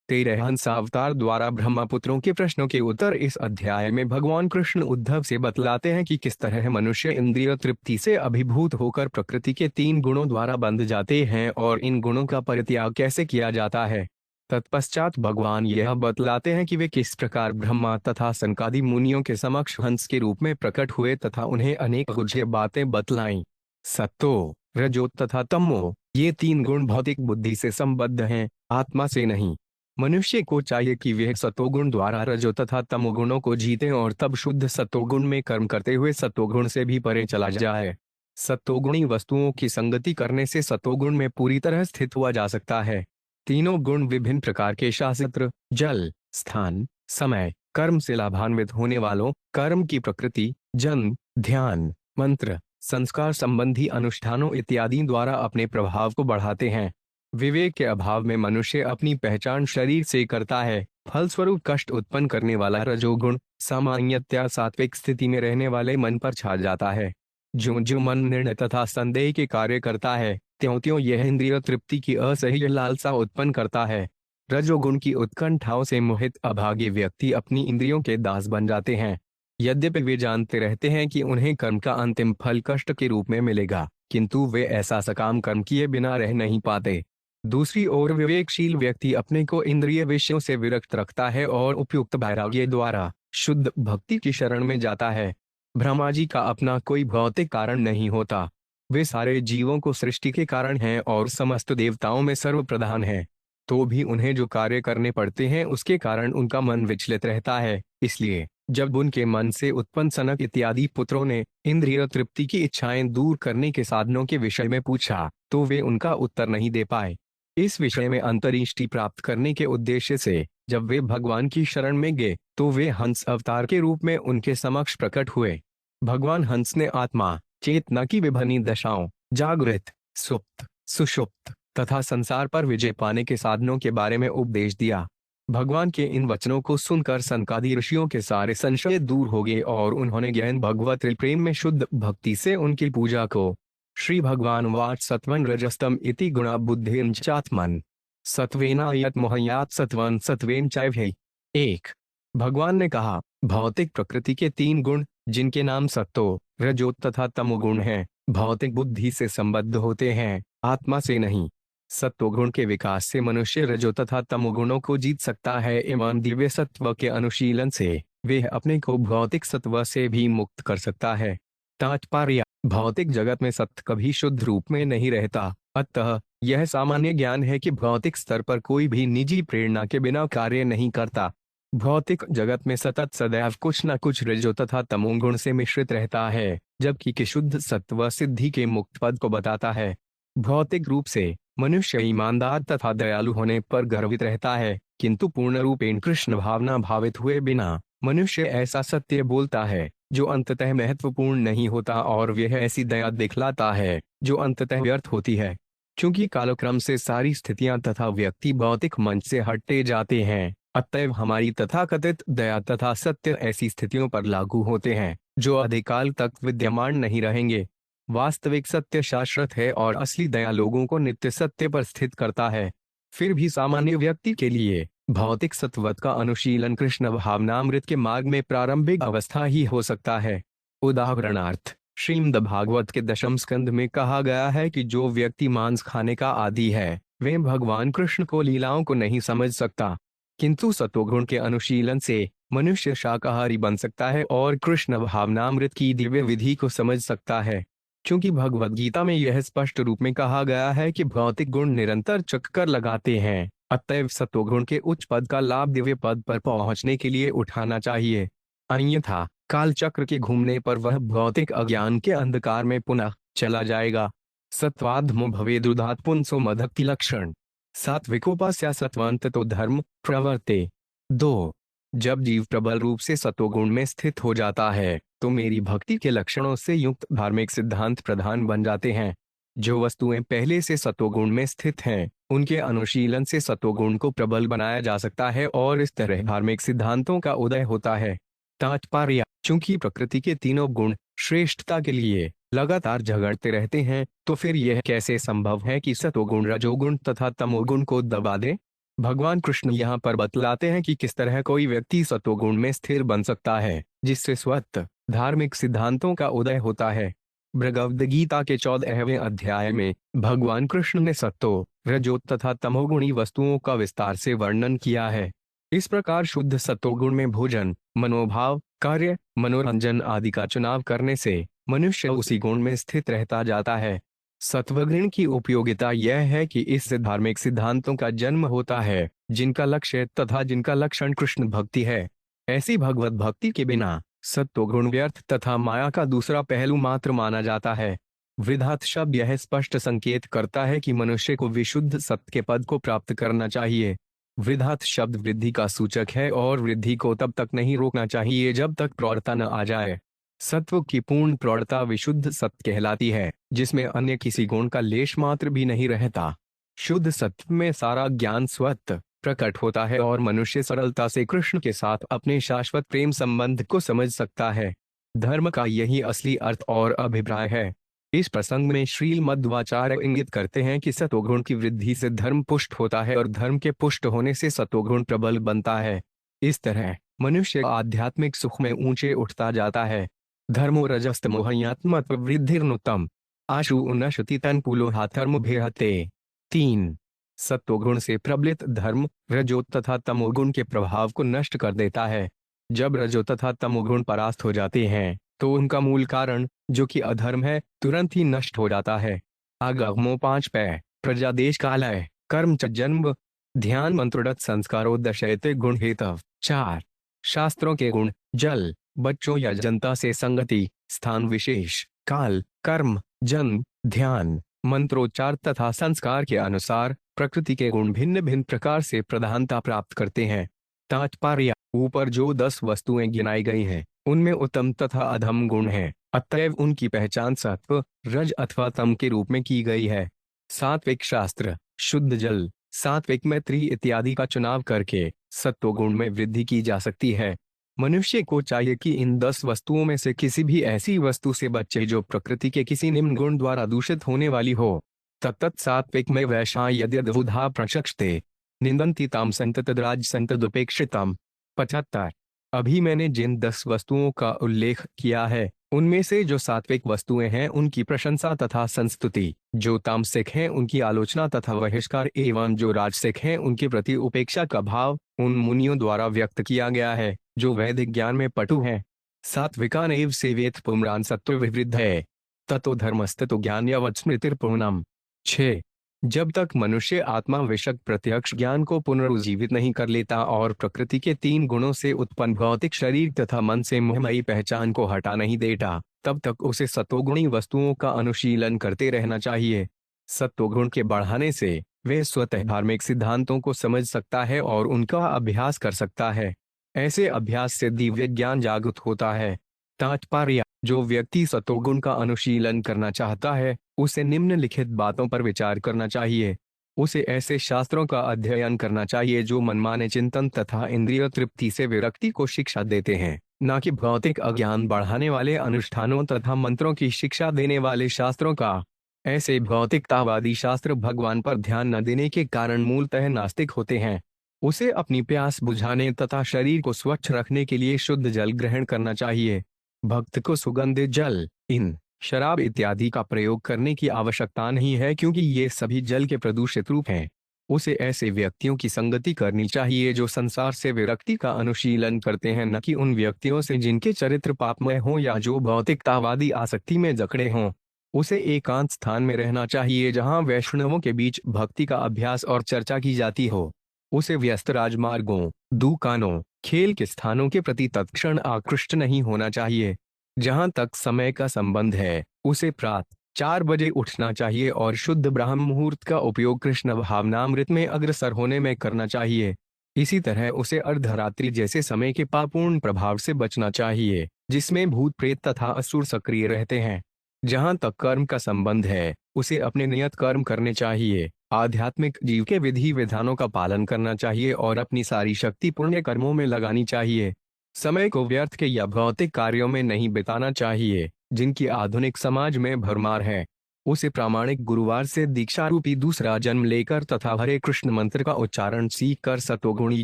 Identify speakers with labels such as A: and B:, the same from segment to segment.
A: 13 हंस अवतार द्वारा ब्रह्मपुत्रों के प्रश्नों के उत्तर। इस अध्याय में भगवान कृष्ण उद्धव से बतलाते हैं कि किस तरह मनुष्य इंद्रिय तृप्ति से अभिभूत होकर प्रकृति के 3 गुणों द्वारा बंध जाते हैं और इन गुणों का परित्याग कैसे किया जाता है। तत्पश्चात भगवान यह बतलाते हैं कि वे किस प्रकार ब्रह्मा तथा सनकादि मुनियों के समक्ष हंस के रूप में प्रकट हुए तथा उन्हें अनेक गुझे बातें बतलाईं। सत्तो, रजो तथा तमो, ये 3 गुण भौतिक बुद्धि से संबद्ध हैं, आत्मा से नहीं। मनुष्य को चाहिए कि वह सतोगुण द्वारा रजो तथा तमोगुणों को जीते और तब शुद्ध सतोगुण में कर्म करते हुए सतोगुण से भी परे चला जाए। सतोगुणी वस्तुओं की संगति करने से सतोगुण में पूरी तरह स्थित हुआ जा सकता है। तीनों गुण विभिन्न प्रकार के शास्त्र, जल, स्थान, समय, कर्म से लाभान्वित होने वालों, कर्म की प्रकृति, जन्म, ध्यान, मंत्र, संस्कार संबंधी अनुष्ठानों इत्यादि द्वारा अपने प्रभाव को बढ़ाते हैं। विवेक के अभाव में मनुष्य अपनी पहचान शरीर से करता है, फलस्वरूप कष्ट उत्पन्न करने वाला रजोगुण सामान्यतया सात्विक स्थिति में रहने वाले मन पर छा जाता है। जो जो मन निर्णय तथा संदेह के कार्य करता है, त्यों त्यों यह इंद्रिय तृप्ति की असह्य लालसा उत्पन्न करता है। रजोगुण की उत्कंठाओं से मोहित अभागे व्यक्ति अपनी इंद्रियों के दास बन जाते हैं। यद्यपि वे जानते रहते हैं कि उन्हें कर्म का अंतिम फल कष्ट के रूप में मिलेगा, किंतु वे ऐसा सकाम कर्म किए बिना रह नहीं पाते। दूसरी ओर विवेकशील व्यक्ति अपने को इंद्रिय विषयों से विरक्त रखता है और उपयुक्त वैराग्य द्वारा शुद्ध भक्ति की शरण में जाता है। ब्रह्मा जी का अपना कोई भौतिक कारण नहीं होता, वे सारे जीवों को सृष्टि के कारण हैं और समस्त देवताओं में सर्वप्रधान हैं। तो भी उन्हें जो कार्य करने पड़ते हैं उसके कारण उनका मन विचलित रहता है। इसलिए जब उनके मन से उत्पन्न सनक इत्यादि पुत्रों ने इंद्रिय तृप्ति की इच्छाएं दूर करने के साधनों के विषय में पूछा, तो वे उनका उत्तर नहीं दे पाए। इस विषय में अंतर्दृष्टि प्राप्त करने के उद्देश्य से जब वे भगवान की शरण में गए, तो वे हंस अवतार के रूप में उनके समक्ष प्रकट हुए। भगवान हंस ने आत्मा, चेतना की विभिन्न दशाओं, जागृत, सुप्त, सुषुप्त तथा संसार पर विजय पाने के साधनों के बारे में उपदेश दिया। भगवान के इन वचनों को सुनकर सनकादि ऋषियों के सारे संशय दूर हो गए और उन्होंने ज्ञान भगवत प्रेम में शुद्ध भक्ति से उनकी पूजा को। श्री भगवान वाच सत्वन रजस्तम इति गुणा बुद्धिं चात्मन सत्वेनायत मोहयात सत्वन सत्वेन चैवै। 1। भगवान ने कहा, भौतिक प्रकृति के 3 गुण जिनके नाम सत्तो, रजो तथा तमोगुण हैं, भौतिक बुद्धि से संबद्ध होते हैं, आत्मा से नहीं। सत्वगुण के विकास से मनुष्य रजो तथा तमोगुणों को जीत सकता है एवं दिव्य सत्व के अनुशीलन से वह अपने को भौतिक सत्व से भी मुक्त कर सकता है। तात्पर्य, भौतिक जगत में सत्य कभी शुद्ध रूप में नहीं रहता, अतः यह सामान्य ज्ञान है कि भौतिक स्तर पर कोई भी निजी प्रेरणा के बिना कार्य नहीं करता। भौतिक जगत में सतत सदैव कुछ न कुछ रजो तथा तमोगुण से मिश्रित रहता है, जबकि कि शुद्ध सत्व सिद्धि के मुक्त पद को बताता है। भौतिक रूप से मनुष्य ईमानदार तथा दयालु होने पर गर्वित रहता है, किंतु पूर्ण रूपेण कृष्ण भावना भावित हुए बिना मनुष्य ऐसा सत्य बोलता है जो अंततः महत्वपूर्ण नहीं होता और वह ऐसी दया दिखलाता है जो अंततः व्यर्थ होती है। क्योंकि कालक्रम से सारी स्थितियां तथा व्यक्ति भौतिक मंच से हटते जाते हैं, अतएव हमारी तथाकथित दया तथा सत्य ऐसी स्थितियों पर लागू होते हैं जो अधिकाल तक विद्यमान नहीं रहेंगे। वास्तविक सत्य शाश्वत है और असली दया लोगों को नित्य सत्य पर स्थित करता है। फिर भी सामान्य व्यक्ति के लिए भौतिक सत्वत का अनुशीलन कृष्ण भावनामृत के मार्ग में प्रारंभिक अवस्था ही हो सकता है। उदाहरणार्थ, श्रीमद् भागवत के 10वें स्कंद में कहा गया है कि जो व्यक्ति मांस खाने का आदी है वह भगवान कृष्ण को लीलाओं को नहीं समझ सकता, किंतु सत्वगुण के अनुशीलन से मनुष्य शाकाहारी बन सकता है और कृष्ण भावनामृत की दिव्य विधि को समझ सकता है। क्योंकि भगवद गीता में यह स्पष्ट रूप में कहा गया है कि भौतिक गुण निरंतर चक्कर लगाते हैं, अतएव सत्वगुण के उच्च पद का लाभ दिव्य पद पर पहुंचने के लिए उठाना चाहिए, अन्यथा काल चक्र के घूमने पर वह भौतिक अज्ञान के अंधकार में पुनः चला जाएगा। सत्वाधमो भवेदुदात पुंसो मदक्ति लक्षण सात्विकोपास्या सत्वंत तो धर्म प्रवर्ते। 2। जब जीव प्रबल रूप से सत्वगुण में स्थित हो जाता है तो मेरी भक्ति के लक्षणों से युक्त धार्मिक सिद्धांत प्रधान बन जाते हैं। जो वस्तुएं पहले से सत्वगुण में स्थित हैं, उनके अनुशीलन से सत्वगुण को प्रबल बनाया जा सकता है और इस तरह धार्मिक सिद्धांतों का उदय होता है। तात्पर्य, चूंकि प्रकृति के तीनों गुण श्रेष्ठता के लिए लगातार झगड़ते रहते हैं, तो फिर यह कैसे संभव है कि सत्वगुण रजोगुण तथा तमोगुण को दबा दे। भगवान कृष्ण यहाँ पर बतलाते हैं कि किस तरह कोई व्यक्ति सत्वगुण में स्थिर बन सकता है, जिससे स्वतः धार्मिक सिद्धांतों का उदय होता है। भगवद गीता के 14वें अध्याय में भगवान कृष्ण ने सत्व, रजो तथा तमोगुणी वस्तुओं का विस्तार से वर्णन किया है। इस प्रकार शुद्ध सत्वगुण में भोजन, मनोभाव, कार्य, मनोरंजन आदि का चुनाव करने से मनुष्य उसी गुण में स्थित रहता जाता है। सत्वगुण की उपयोगिता यह है कि इससे धार्मिक सिद्धांतों का जन्म होता है, जिनका लक्ष्य तथा जिनका लक्षण कृष्ण भक्ति है। ऐसी भगवत भक्ति के बिना सत्वगुण व्यर्थ तथा माया का दूसरा पहलू मात्र माना जाता है। वृद्धात शब्द यह स्पष्ट संकेत करता है कि मनुष्य को विशुद्ध सत्य के पद को प्राप्त करना चाहिए। वृद्धात शब्द वृद्धि का सूचक है और वृद्धि को तब तक नहीं रोकना चाहिए जब तक प्रौढ़ता न आ जाए। सत्व की पूर्ण प्रौढ़ता विशुद्ध सत्य कहलाती है, जिसमें अन्य किसी गुण का लेश मात्र भी नहीं रहता। शुद्ध सत्व में सारा ज्ञान स्वतः प्रकट होता है और मनुष्य सरलता से कृष्ण के साथ अपने शाश्वत प्रेम संबंध को समझ सकता है। धर्म का यही असली अर्थ और अभिप्राय है। इस प्रसंग में श्रील मध्वाचार्य इंगित करते हैं कि सत्वगुण की वृद्धि से धर्म पुष्ट होता है और धर्म के पुष्ट होने से सत्वगुण प्रबल बनता है। इस तरह मनुष्य आध्यात्मिक सुख में ऊंचे उठता जाता है। धर्मो रजस्तमोहयात्मत्व वृद्धिर्नुत्तम आशु उन्नशति तनपुलो हाथर्म भेहते। 3 सत्वगुण से प्रबलित धर्म रजो तथा तमोगुण के प्रभाव को नष्ट कर देता है। जब रजो तथा तमोगुण परास्त हो जाते हैं तो उनका मूल कारण, जो कि अधर्म है, तुरंत ही नष्ट हो जाता है। आगमो 5 पै प्रजादेश कालय कर्म च जन्म ध्यान मंत्रोदत संस्कारो दशयते गुण हेतव। 4 शास्त्रों के गुण, जल, बच्चों या जनता से संगति, स्थान विशेष, काल, कर्म, जन्म, ध्यान, मंत्रोच्चार तथा संस्कार के अनुसार प्रकृति के गुण भिन्न भिन्न प्रकार से प्रधानता प्राप्त करते हैं। तात्पर्य, ऊपर जो 10 वस्तुएं गिनाई गई हैं, उनमें उत्तम तथा अधम गुण हैं, अतएव उनकी पहचान सत्व, रज अथवा तम के रूप में की गई है। सात्विक शास्त्र, शुद्ध जल, सात्विक मैत्री इत्यादि का चुनाव करके सत्वगुण में वृद्धि की जा सकती है। मनुष्य को चाहिए कि इन 10 वस्तुओं में से किसी भी ऐसी वस्तु से बचे जो प्रकृति के किसी निम्न गुण द्वारा दूषित होने वाली हो। तत्त सात्विक में वैशा यद्यद्बुधा प्रचक्षते निंदन्ति ताम संततद्राज संतदुपेक्षितम। 75 अभी मैंने जिन 10 वस्तुओं का उल्लेख किया है, उनमें से जो सात्विक वस्तुएं हैं उनकी प्रशंसा तथा संस्तुति, जो तामसिक हैं उनकी आलोचना तथा बहिष्कार, एवं जो राजसिक हैं उनके प्रति उपेक्षा का भाव उन मुनियों द्वारा व्यक्त किया गया है जो वैदिक ज्ञान में पटु हैं। सात्विकानेव सेवेत पुमरान सत्व विवृद्ध है ततो धर्मस्ततो ज्ञान यावत् स्मृतिर्पूर्णम। 6 जब तक मनुष्य आत्मा विषयक प्रत्यक्ष ज्ञान को पुनरुज्जीवित नहीं कर लेता और प्रकृति के 3 गुणों से उत्पन्न भौतिक शरीर तथा मन से मोहमयी पहचान को हटा नहीं देता, तब तक उसे सत्वगुणी वस्तुओं का अनुशीलन करते रहना चाहिए। सत्वगुण के बढ़ाने से वह स्वतः धार्मिक सिद्धांतों को समझ सकता है और उनका अभ्यास कर सकता है। ऐसे अभ्यास से दिव्य ज्ञान जागृत होता है। तात्पर्य, जो व्यक्ति सत्वगुण का अनुशीलन करना चाहता है, उसे निम्नलिखित बातों पर विचार करना चाहिए। उसे ऐसे शास्त्रों का अध्ययन करना चाहिए जो मनमाने चिंतन तथा इंद्रिय तृप्ति से विरक्ति को शिक्षा देते हैं, न कि भौतिक अज्ञान बढ़ाने वाले अनुष्ठानों तथा मंत्रों की शिक्षा देने वाले शास्त्रों का। ऐसे भौतिकतावादी शास्त्र भगवान पर ध्यान न देने के कारण मूलतः नास्तिक होते हैं। उसे अपनी प्यास बुझाने तथा शरीर को स्वच्छ रखने के लिए शुद्ध जल ग्रहण करना चाहिए। भक्त को सुगंधित जल, इन, शराब इत्यादि का प्रयोग करने की आवश्यकता नहीं है, क्योंकि ये सभी जल के प्रदूषित रूप हैं। उसे ऐसे व्यक्तियों की संगति करनी चाहिए जो संसार से विरक्ति का अनुशीलन करते हैं, न कि उन व्यक्तियों से जिनके चरित्र पापमय हों या जो भौतिकतावादी आसक्ति में जकड़े हों। उसे एकांत स्थान में रहना चाहिए जहां वैष्णवों के बीच भक्ति का अभ्यास और चर्चा की जाती हो। उसे व्यस्त राजमार्गों, दुकानों, खेल के स्थानों के प्रति तत्क्षण आकृष्ट नहीं होना चाहिए। जहां तक समय का संबंध है, उसे प्रातः 4 बजे उठना चाहिए और शुद्ध ब्राह्म मुहूर्त का उपयोग कृष्ण भावनामृत में अग्रसर होने में करना चाहिए। इसी तरह उसे अर्धरात्रि जैसे समय के पापूर्ण प्रभाव से बचना चाहिए, जिसमें भूत प्रेत तथा असुर सक्रिय रहते हैं। जहां तक कर्म का संबंध है, उसे अपने नियत कर्म करने चाहिए, आध्यात्मिक जीव के विधि विधानों का पालन करना चाहिए और अपनी सारी शक्ति पुण्य कर्मों में लगानी चाहिए। समय को व्यर्थ के या भौतिक कार्यों में नहीं बिताना चाहिए, जिनकी आधुनिक समाज में भरमार है। उसे प्रामाणिक गुरुवार से दीक्षा रूपी दूसरा जन्म लेकर तथा हरे कृष्ण मंत्र का उच्चारण सीख कर सत्वगुणी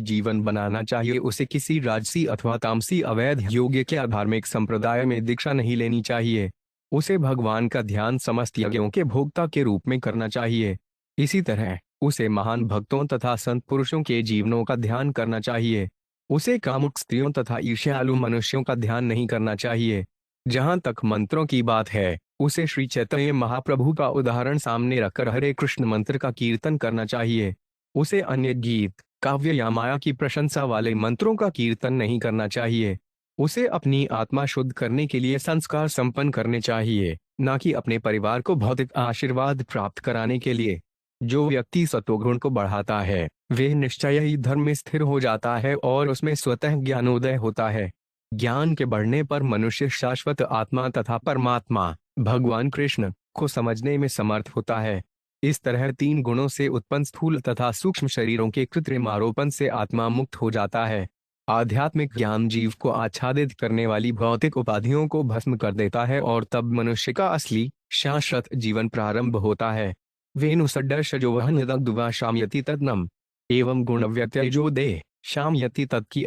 A: जीवन बनाना चाहिए। उसे किसी राजसी अथवा तामसी अवैध योग्य के धार्मिक संप्रदाय में दीक्षा नहीं लेनी चाहिए। उसे भगवान का ध्यान समस्त यज्ञों के भोक्ता के रूप में करना चाहिए। इसी तरह उसे महान भक्तों तथा संत पुरुषों के जीवनों का ध्यान करना चाहिए। उसे कामुक स्त्रियों तथा ईर्ष्यालु मनुष्यों का ध्यान नहीं करना चाहिए। जहां तक मंत्रों की बात है, उसे श्री चैतन्य महाप्रभु का उदाहरण सामने रखकर हरे कृष्ण मंत्र का कीर्तन करना चाहिए। उसे अन्य गीत, काव्य या माया की प्रशंसा वाले मंत्रों का कीर्तन नहीं करना चाहिए। उसे अपनी आत्मा शुद्ध करने के लिए संस्कार संपन्न करने चाहिए, न कि अपने परिवार को भौतिक आशीर्वाद प्राप्त कराने के लिए। जो व्यक्ति सत्वगुण को बढ़ाता है, वे निश्चय ही धर्म में स्थिर हो जाता है और उसमें स्वतः ज्ञानोदय होता है। ज्ञान के बढ़ने पर मनुष्य शाश्वत आत्मा तथा परमात्मा भगवान कृष्ण को समझने में समर्थ होता है। इस तरह तीन गुणों से उत्पन्न स्थूल तथा सूक्ष्म शरीरों के कृत्रिम आरोपण से आत्मा मुक्त हो जाता है। आध्यात्मिक ज्ञान जीव को आच्छादित करने वाली भौतिक उपाधियों को भस्म कर देता है और तब मनुष्य का असली शाश्वत जीवन प्रारंभ होता है। वेणुसड्डर्श जो वह निदग्धवा शामयति तद्नम एवं गुण व्यत्यजो दे शामयति तत्की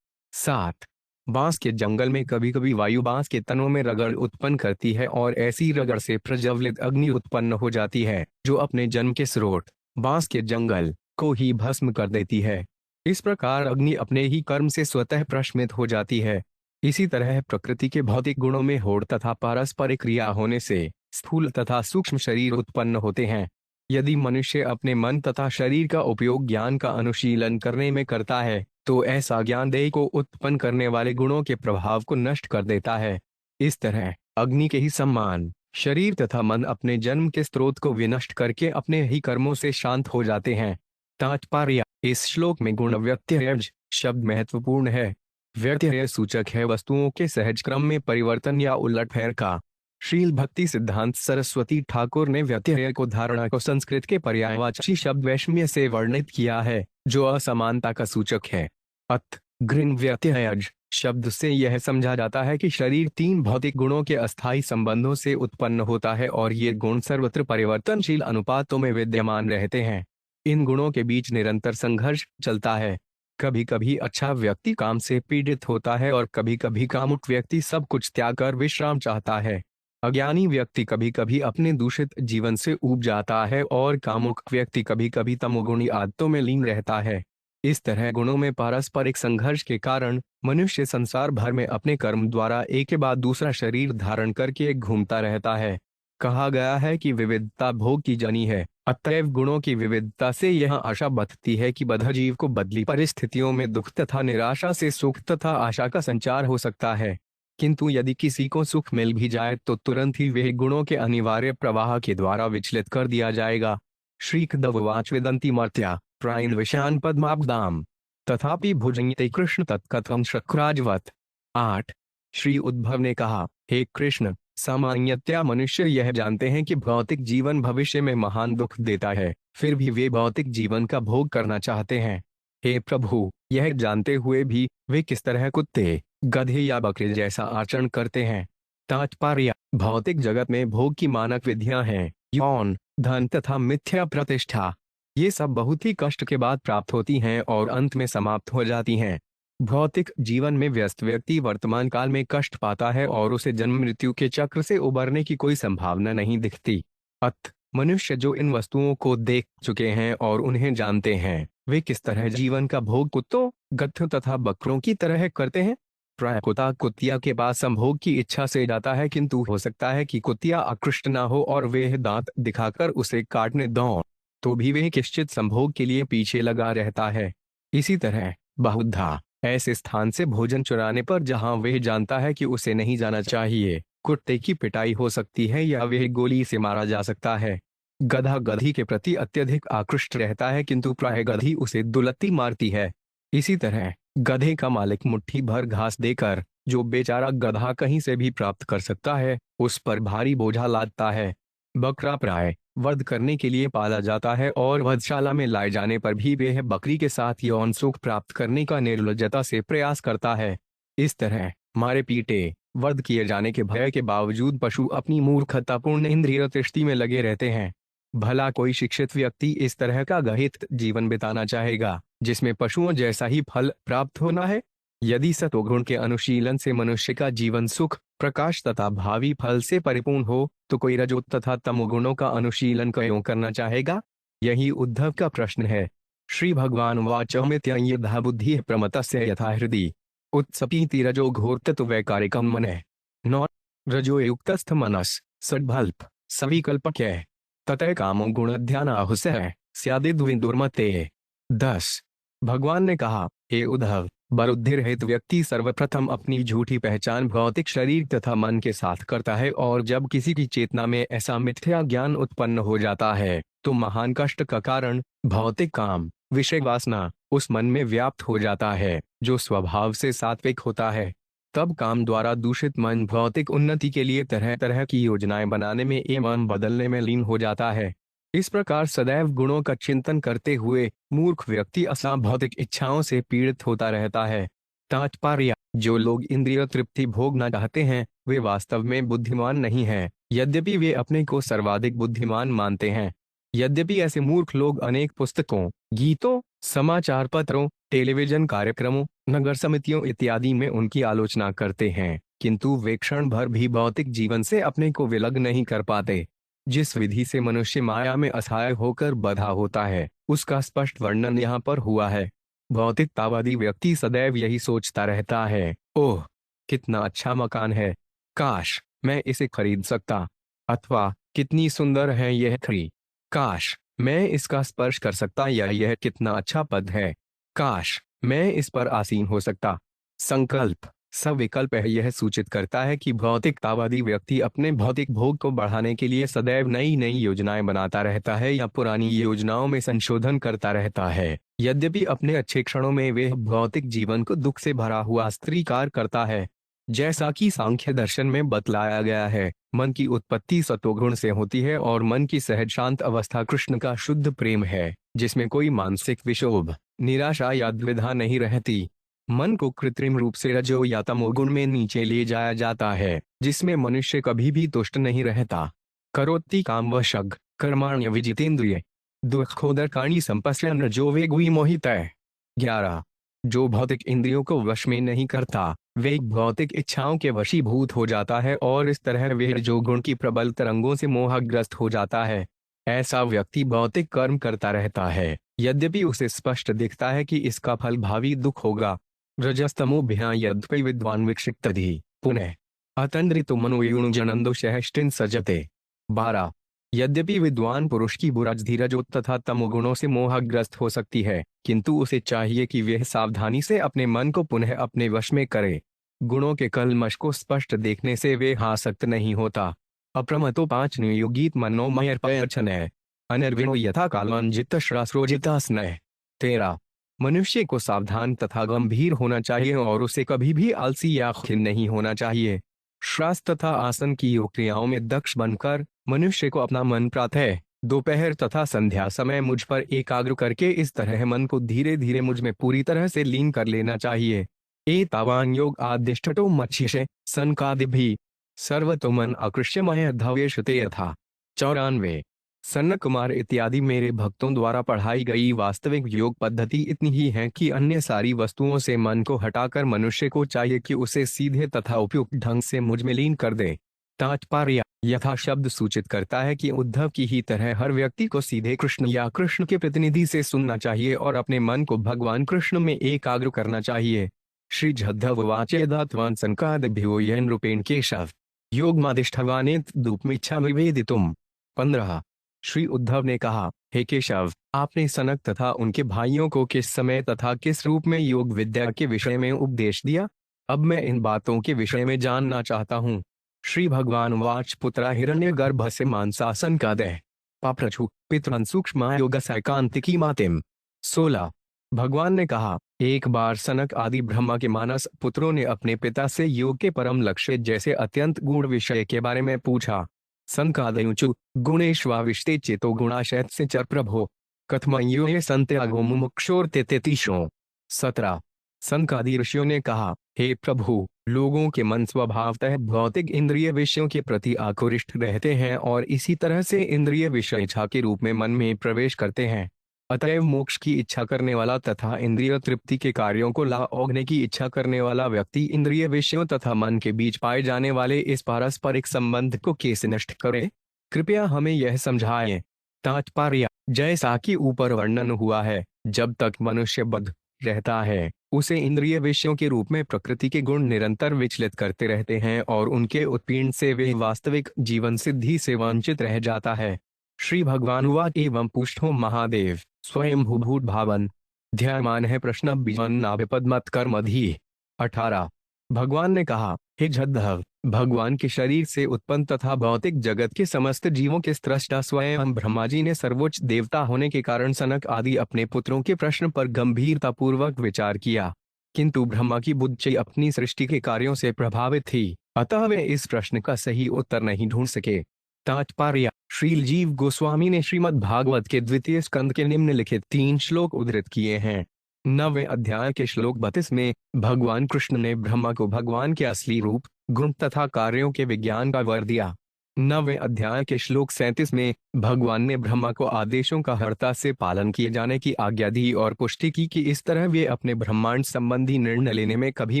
A: 7। बांस के जंगल में कभी कभी वायु बांस के तनों में रगड़ उत्पन्न करती है और ऐसी रगड़ से प्रज्वलित अग्नि उत्पन्न हो जाती है जो अपने जन्म के स्रोत बांस के जंगल को ही भस्म कर देती है। इस प्रकार अग्नि अपने ही कर्म से स्वतः प्रशमित हो जाती है। इसी तरह प्रकृति के भौतिक गुणों में होड़ तथा पारस्परिक क्रिया होने से स्थूल तथा सूक्ष्म शरीर उत्पन्न होते हैं। यदि मनुष्य अपने मन तथा शरीर का उपयोग ज्ञान का अनुशीलन करने में करता है, तो ऐसा ज्ञान देह को उत्पन्न करने वाले गुणों के प्रभाव को नष्ट कर देता है। इस तरह अग्नि के ही समान शरीर तथा मन अपने जन्म के स्रोत को विनष्ट करके अपने ही कर्मों से शांत हो जाते हैं। तात्पर्य: इस श्लोक में गुण व्यत्यय शब्द महत्वपूर्ण है। व्यत्यय सूचक है वस्तुओं के सहज क्रम में परिवर्तन या उलटफेर का। श्रील भक्ति सिद्धांत सरस्वती ठाकुर ने व्यत्यय को धारणा को संस्कृत के पर्यायवाची शब्द वैषम्य से वर्णित किया है, जो असमानता का सूचक है। अत गृण व्यत्ययज शब्द से यह समझा जाता है कि शरीर तीन भौतिक गुणों के अस्थायी संबंधों से उत्पन्न होता है और ये गुण सर्वत्र परिवर्तनशील अनुपातों में विद्यमान रहते हैं। इन गुणों के बीच निरंतर संघर्ष चलता है। कभी कभी अच्छा व्यक्ति काम से पीड़ित होता है और कभी कभी कामुक व्यक्ति सब कुछ त्याग कर विश्राम चाहता है। अज्ञानी व्यक्ति कभी कभी अपने दूषित जीवन से ऊब जाता है और कामुक व्यक्ति कभी कभी तमोगुणी आदतों में लीन रहता है। इस तरह गुणों में पारस्परिक संघर्ष के कारण मनुष्य संसार भर में अपने कर्म द्वारा एक के बाद दूसरा शरीर धारण करके घूमता रहता है। कहा गया है कि विविधता भोग की जनी है, अतएव गुणों की विविधता से यह आशा बंधती है कि बद्ध जीव को बदली परिस्थितियों में दुख तथा निराशा से सुख तथा आशा का संचार हो सकता है। किंतु यदि किसी को सुख मिल भी जाए तो तुरंत ही वह गुणों के अनिवार्य प्रवाह के द्वारा विचलित कर दिया जाएगा। श्रीकदवाच विदंती मर्त्या प्रायन विषान पद्माब्दाम तथापि भुजंगते कृष्ण तत्कथम शक्राजवत। 8। श्री उद्धव ने कहा, हे कृष्ण, सामान्यतया मनुष्य यह जानते हैं कि भौतिक जीवन भविष्य में महान दुख देता है, फिर भी वे भौतिक जीवन का भोग करना चाहते हैं। हे प्रभु, यह जानते हुए भी वे किस तरह कुत्ते, गधे या बकरे जैसा आचरण करते हैं। तात्पर्य: भौतिक जगत में भोग की मानक विधियां हैं यौन, धन तथा मिथ्या प्रतिष्ठा। ये सब बहुत ही कष्ट के बाद प्राप्त होती हैं और अंत में समाप्त हो जाती हैं। भौतिक जीवन में व्यस्त व्यक्ति वर्तमान काल में कष्ट पाता है और उसे जन्म मृत्यु के चक्र से उबरने की कोई संभावना नहीं दिखती। अतः मनुष्य जो इन वस्तुओं को देख चुके हैं और उन्हें जानते हैं, वे किस तरह जीवन का भोग कुत्तों, गधों तथा बकरों की तरह करते हैं। प्राय कुत्ता कुतिया के पास संभोग की इच्छा से जाता है, किंतु हो सकता है कि कुतिया आकृष्ट न हो और वह दांत दिखाकर उसे काटने दौड़, तो भी वह किश्चित संभोग के लिए पीछे लगा रहता है। इसी तरह बहुधा ऐसे स्थान से भोजन चुराने पर जहां वह जानता है कि उसे नहीं जाना चाहिए, कुत्ते की पिटाई हो सकती है या वह गोली से मारा जा सकता है। गधा गधी के प्रति अत्यधिक आकृष्ट रहता है, किंतु प्राय गधी उसे दुलत्ती मारती है। इसी तरह गधे का मालिक मुट्ठी भर घास देकर जो बेचारा गधा कहीं से भी प्राप्त कर सकता है, उस पर भारी बोझा लादता है। बकरा प्राय वध करने के लिए पाला जाता है और वधशाला में लाए जाने पर भी वह बकरी के साथ यौन सुख प्राप्त करने का निर्लज्जता से प्रयास करता है। इस तरह मारे पीटे वध किए जाने के भय के बावजूद पशु अपनी मूर्खतापूर्ण इंद्रिय तृष्टि में लगे रहते हैं। भला कोई शिक्षित व्यक्ति इस तरह का गहित जीवन बिताना चाहेगा जिसमें पशुओं जैसा ही फल प्राप्त होना है? यदि सत्वगुण के अनुशीलन से मनुष्य का जीवन सुख, प्रकाश तथा भावी फल से परिपूर्ण हो, तो कोई रजो तथा तमोगुणों का अनुशीलन क्यों करना चाहेगा? यही उद्धव का प्रश्न है। श्री भगवान वाचमित्ययथा बुद्धि प्रमतस्य यथा हृदि उत्सपीति रजो घोरतत्व वैकारिकम मनः। नौ रजो युक्तस्थ मनस सद्भल्प सविकल्पक्य ततः कामो गुण ध्यान आहुसः स्यादिद्विदुर्मते। 10 भगवान ने कहा, हे उद्धव, बरुद्धि रहित व्यक्ति सर्वप्रथम अपनी झूठी पहचान भौतिक शरीर तथा मन के साथ करता है, और जब किसी की चेतना में ऐसा मिथ्या ज्ञान उत्पन्न हो जाता है तो महान कष्ट का कारण भौतिक काम, विषय वासना उस मन में व्याप्त हो जाता है जो स्वभाव से सात्विक होता है। तब काम द्वारा दूषित मन भौतिक उन्नति के लिए तरह तरह की योजनाएं बनाने में एवं बदलने में लीन हो जाता है। इस प्रकार सदैव गुणों का चिंतन करते हुए मूर्ख व्यक्ति असम भौतिक इच्छाओं से पीड़ित होता रहता है। तात्पर्य, जो लोग इंद्रिय तृप्ति भोगना चाहते हैं वे वास्तव में बुद्धिमान नहीं हैं, यद्यपि वे अपने को सर्वाधिक बुद्धिमान मानते हैं। यद्यपि ऐसे मूर्ख लोग अनेक पुस्तकों, गीतों, समाचार पत्रों, टेलीविजन कार्यक्रमों, नगर समितियों इत्यादि में उनकी आलोचना करते हैं, किंतु वे क्षण भर भी भौतिक जीवन से अपने को विलग नहीं कर पाते। जिस विधि से मनुष्य माया में असहाय होकर बंधा होता है उसका स्पष्ट वर्णन यहाँ पर हुआ है। भौतिकतावादी व्यक्ति सदैव यही सोचता रहता है, ओह कितना अच्छा मकान है, काश मैं इसे खरीद सकता, अथवा कितनी सुंदर है यह खड़ी, काश मैं इसका स्पर्श कर सकता, या यह कितना अच्छा पद है, काश मैं इस पर आसीन हो सकता। संकल्प सविकल्प है यह सूचित करता है कि भौतिकतावादी व्यक्ति अपने भौतिक भोग को बढ़ाने के लिए सदैव नई नई योजनाएं बनाता रहता है या पुरानी योजनाओं में संशोधन करता रहता है। यद्यपि अपने अच्छे क्षणों में वे भौतिक जीवन को दुख से भरा हुआ स्वीकार करता है। जैसा कि सांख्य दर्शन में बतलाया गया है, मन की उत्पत्ति सत्वगुण से होती है और मन की सहज शांत अवस्था कृष्ण का शुद्ध प्रेम है, जिसमें कोई मानसिक विक्षोभ, निराशा या द्विधा नहीं रहती। मन को कृत्रिम रूप से रजो या तमोगुण में नीचे ले जाया जाता है, जिसमें मनुष्य कभी भी तुष्ट नहीं रहता। करोति काम वशग कर्माण्य विजितेन्द्रिय दुखोदरकाणी संपश्यन रजो वेगवी मोहितः। 11 जो भौतिक इंद्रियों को वश में नहीं करता वे भौतिक इच्छाओं के वशीभूत हो जाता है, और इस तरह वे रजोगुण की प्रबल तरंगों से मोहग्रस्त हो जाता है। ऐसा व्यक्ति भौतिक कर्म करता रहता है, यद्यपि उसे स्पष्ट दिखता है कि इसका फल भावी दुख होगा। रजस्तमोभ्यां यद्यपि विद्वान विक्षिप्तधि पुनः अतंद्रितो मनोयुण जनंदो सहष्टिन सजते। 12 यद्यपि विद्वान पुरुष की बुराज धीरजो तथा तमोगुणों से मोहग्रस्त हो सकती है, किंतु उसे चाहिए कि वह सावधानी से अपने मन को पुनः अपने वश में करे। गुणों के कलमश को स्पष्ट देखने से वे आसक्त नहीं होता। अप्रमतो 5 नियोगित मनोमयर्पयर्चनः अनर्विणो यथा कालांजित श्रास्रोजितास्नः। 13 मनुष्य को सावधान तथा गंभीर होना चाहिए और उसे कभी भी आलसी या खिन्न नहीं होना चाहिए। श्वास तथा आसन की योग क्रियाओं में दक्ष बनकर मनुष्य को अपना मन प्रातः, दोपहर तथा संध्या समय मुझ पर एकाग्र करके इस तरह मन को धीरे धीरे मुझ में पूरी तरह से लीन कर लेना चाहिए। एतावान योग आदिष्टो मच्छिषे सनकादिभि सर्वतो मन अकृष्यमय धवेशते यथा। 94 सनक कुमार इत्यादि मेरे भक्तों द्वारा पढ़ाई गई वास्तविक योग पद्धति इतनी ही है कि अन्य सारी वस्तुओं से मन को हटाकर मनुष्य को चाहिए कि उसे सीधे तथा उपयुक्त ढंग से मुझ में लीन कर दे। तात्पर्य यथा शब्द सूचित करता है कि उद्धव की ही तरह हर व्यक्ति को सीधे कृष्ण या कृष्ण के प्रतिनिधि से सुनना चाहिए और अपने मन को भगवान कृष्ण में एकाग्र करना चाहिए। श्री जद्धववाचेदात्वान संकादिभ्यो येन रूपेण केशव योगमादिष्ठवानेत दूपमिच्छा विवेदितुम। 15 श्री उद्धव ने कहा, हे केशव, आपने सनक तथा उनके भाइयों को किस समय तथा किस रूप में योग विद्या के विषय में उपदेश दिया? अब मैं इन बातों के विषय में जानना चाहता हूँ। श्री भगवान वाच पुत्रा हिरण्यगर्भ से मांसासन का दह पाप्रछु पितरन सूक्ष्म योग सैकांतिकी मातिम। 16 भगवान ने कहा, एक बार सनक आदि ब्रह्मा के मानस पुत्रों ने अपने पिता से योग के परम लक्ष्य जैसे अत्यंत गूढ़ विषय के बारे में पूछा। संकादयुचु गुणेश्वाविष्टे चेतो गुणाशयत से चर प्रभो कथमयो ये संत्यागो मुमुक्षोर तेतीशो। 17 संकादि ऋषियों ने कहा, हे प्रभु, लोगों के मन स्वभावतः भौतिक इंद्रिय विषयों के प्रति आकृष्ट रहते हैं और इसी तरह से इंद्रिय विषय इच्छा के रूप में मन में प्रवेश करते हैं। अतएव मोक्ष की इच्छा करने वाला तथा इंद्रिय तृप्ति के कार्यों को लाओगने की इच्छा करने वाला व्यक्ति इंद्रिय विषयों तथा मन के बीच पाए जाने वाले इस पारस्परिक संबंध को कैसे नष्ट करे? कृपया हमें यह समझाएं। तात्पर्य: जैसा कि ऊपर वर्णन हुआ है, जब तक मनुष्य बद्ध रहता है, उसे इंद्रिय विषयों के रूप में प्रकृति के गुण निरंतर विचलित करते रहते हैं और उनके उत्पीड़न से वे वास्तविक जीवन सिद्धि से वंचित रह जाता है। श्री भगवान वाच एवं पुष्ठो महादेव स्वयं भूभूत भावन ध्यायमान है प्रश्न बीजन्नाभिपद कर्मधि। 18। भगवान ने कहा, हे जद्धव, भगवान के शरीर से उत्पन्न तथा भौतिक जगत के समस्त जीवों के स्रष्टा स्वयं ब्रह्मा जी ने सर्वोच्च देवता होने के कारण सनक आदि अपने पुत्रों के प्रश्न पर गंभीरता पूर्वक विचार किया, किंतु ब्रह्मा की बुद्धि अपनी सृष्टि के कार्यों से प्रभावित थी, अतः वे इस प्रश्न का सही उत्तर नहीं ढूंढ सके। तात्पर्य: श्रील जीव गोस्वामी ने श्रीमद् भागवत के द्वितीय स्कंद के निम्नलिखित 3 श्लोक उद्धृत किए हैं। 9वें अध्याय के श्लोक 32 में भगवान कृष्ण ने ब्रह्मा को भगवान के असली रूप, गुण तथा कार्यों के विज्ञान का वर दिया। 9वें अध्याय के श्लोक 37 में भगवान ने ब्रह्मा को आदेशों का हरता से पालन किए जाने की आज्ञा दी और पुष्टि की कि इस तरह वे अपने ब्रह्मांड संबंधी निर्णय लेने में कभी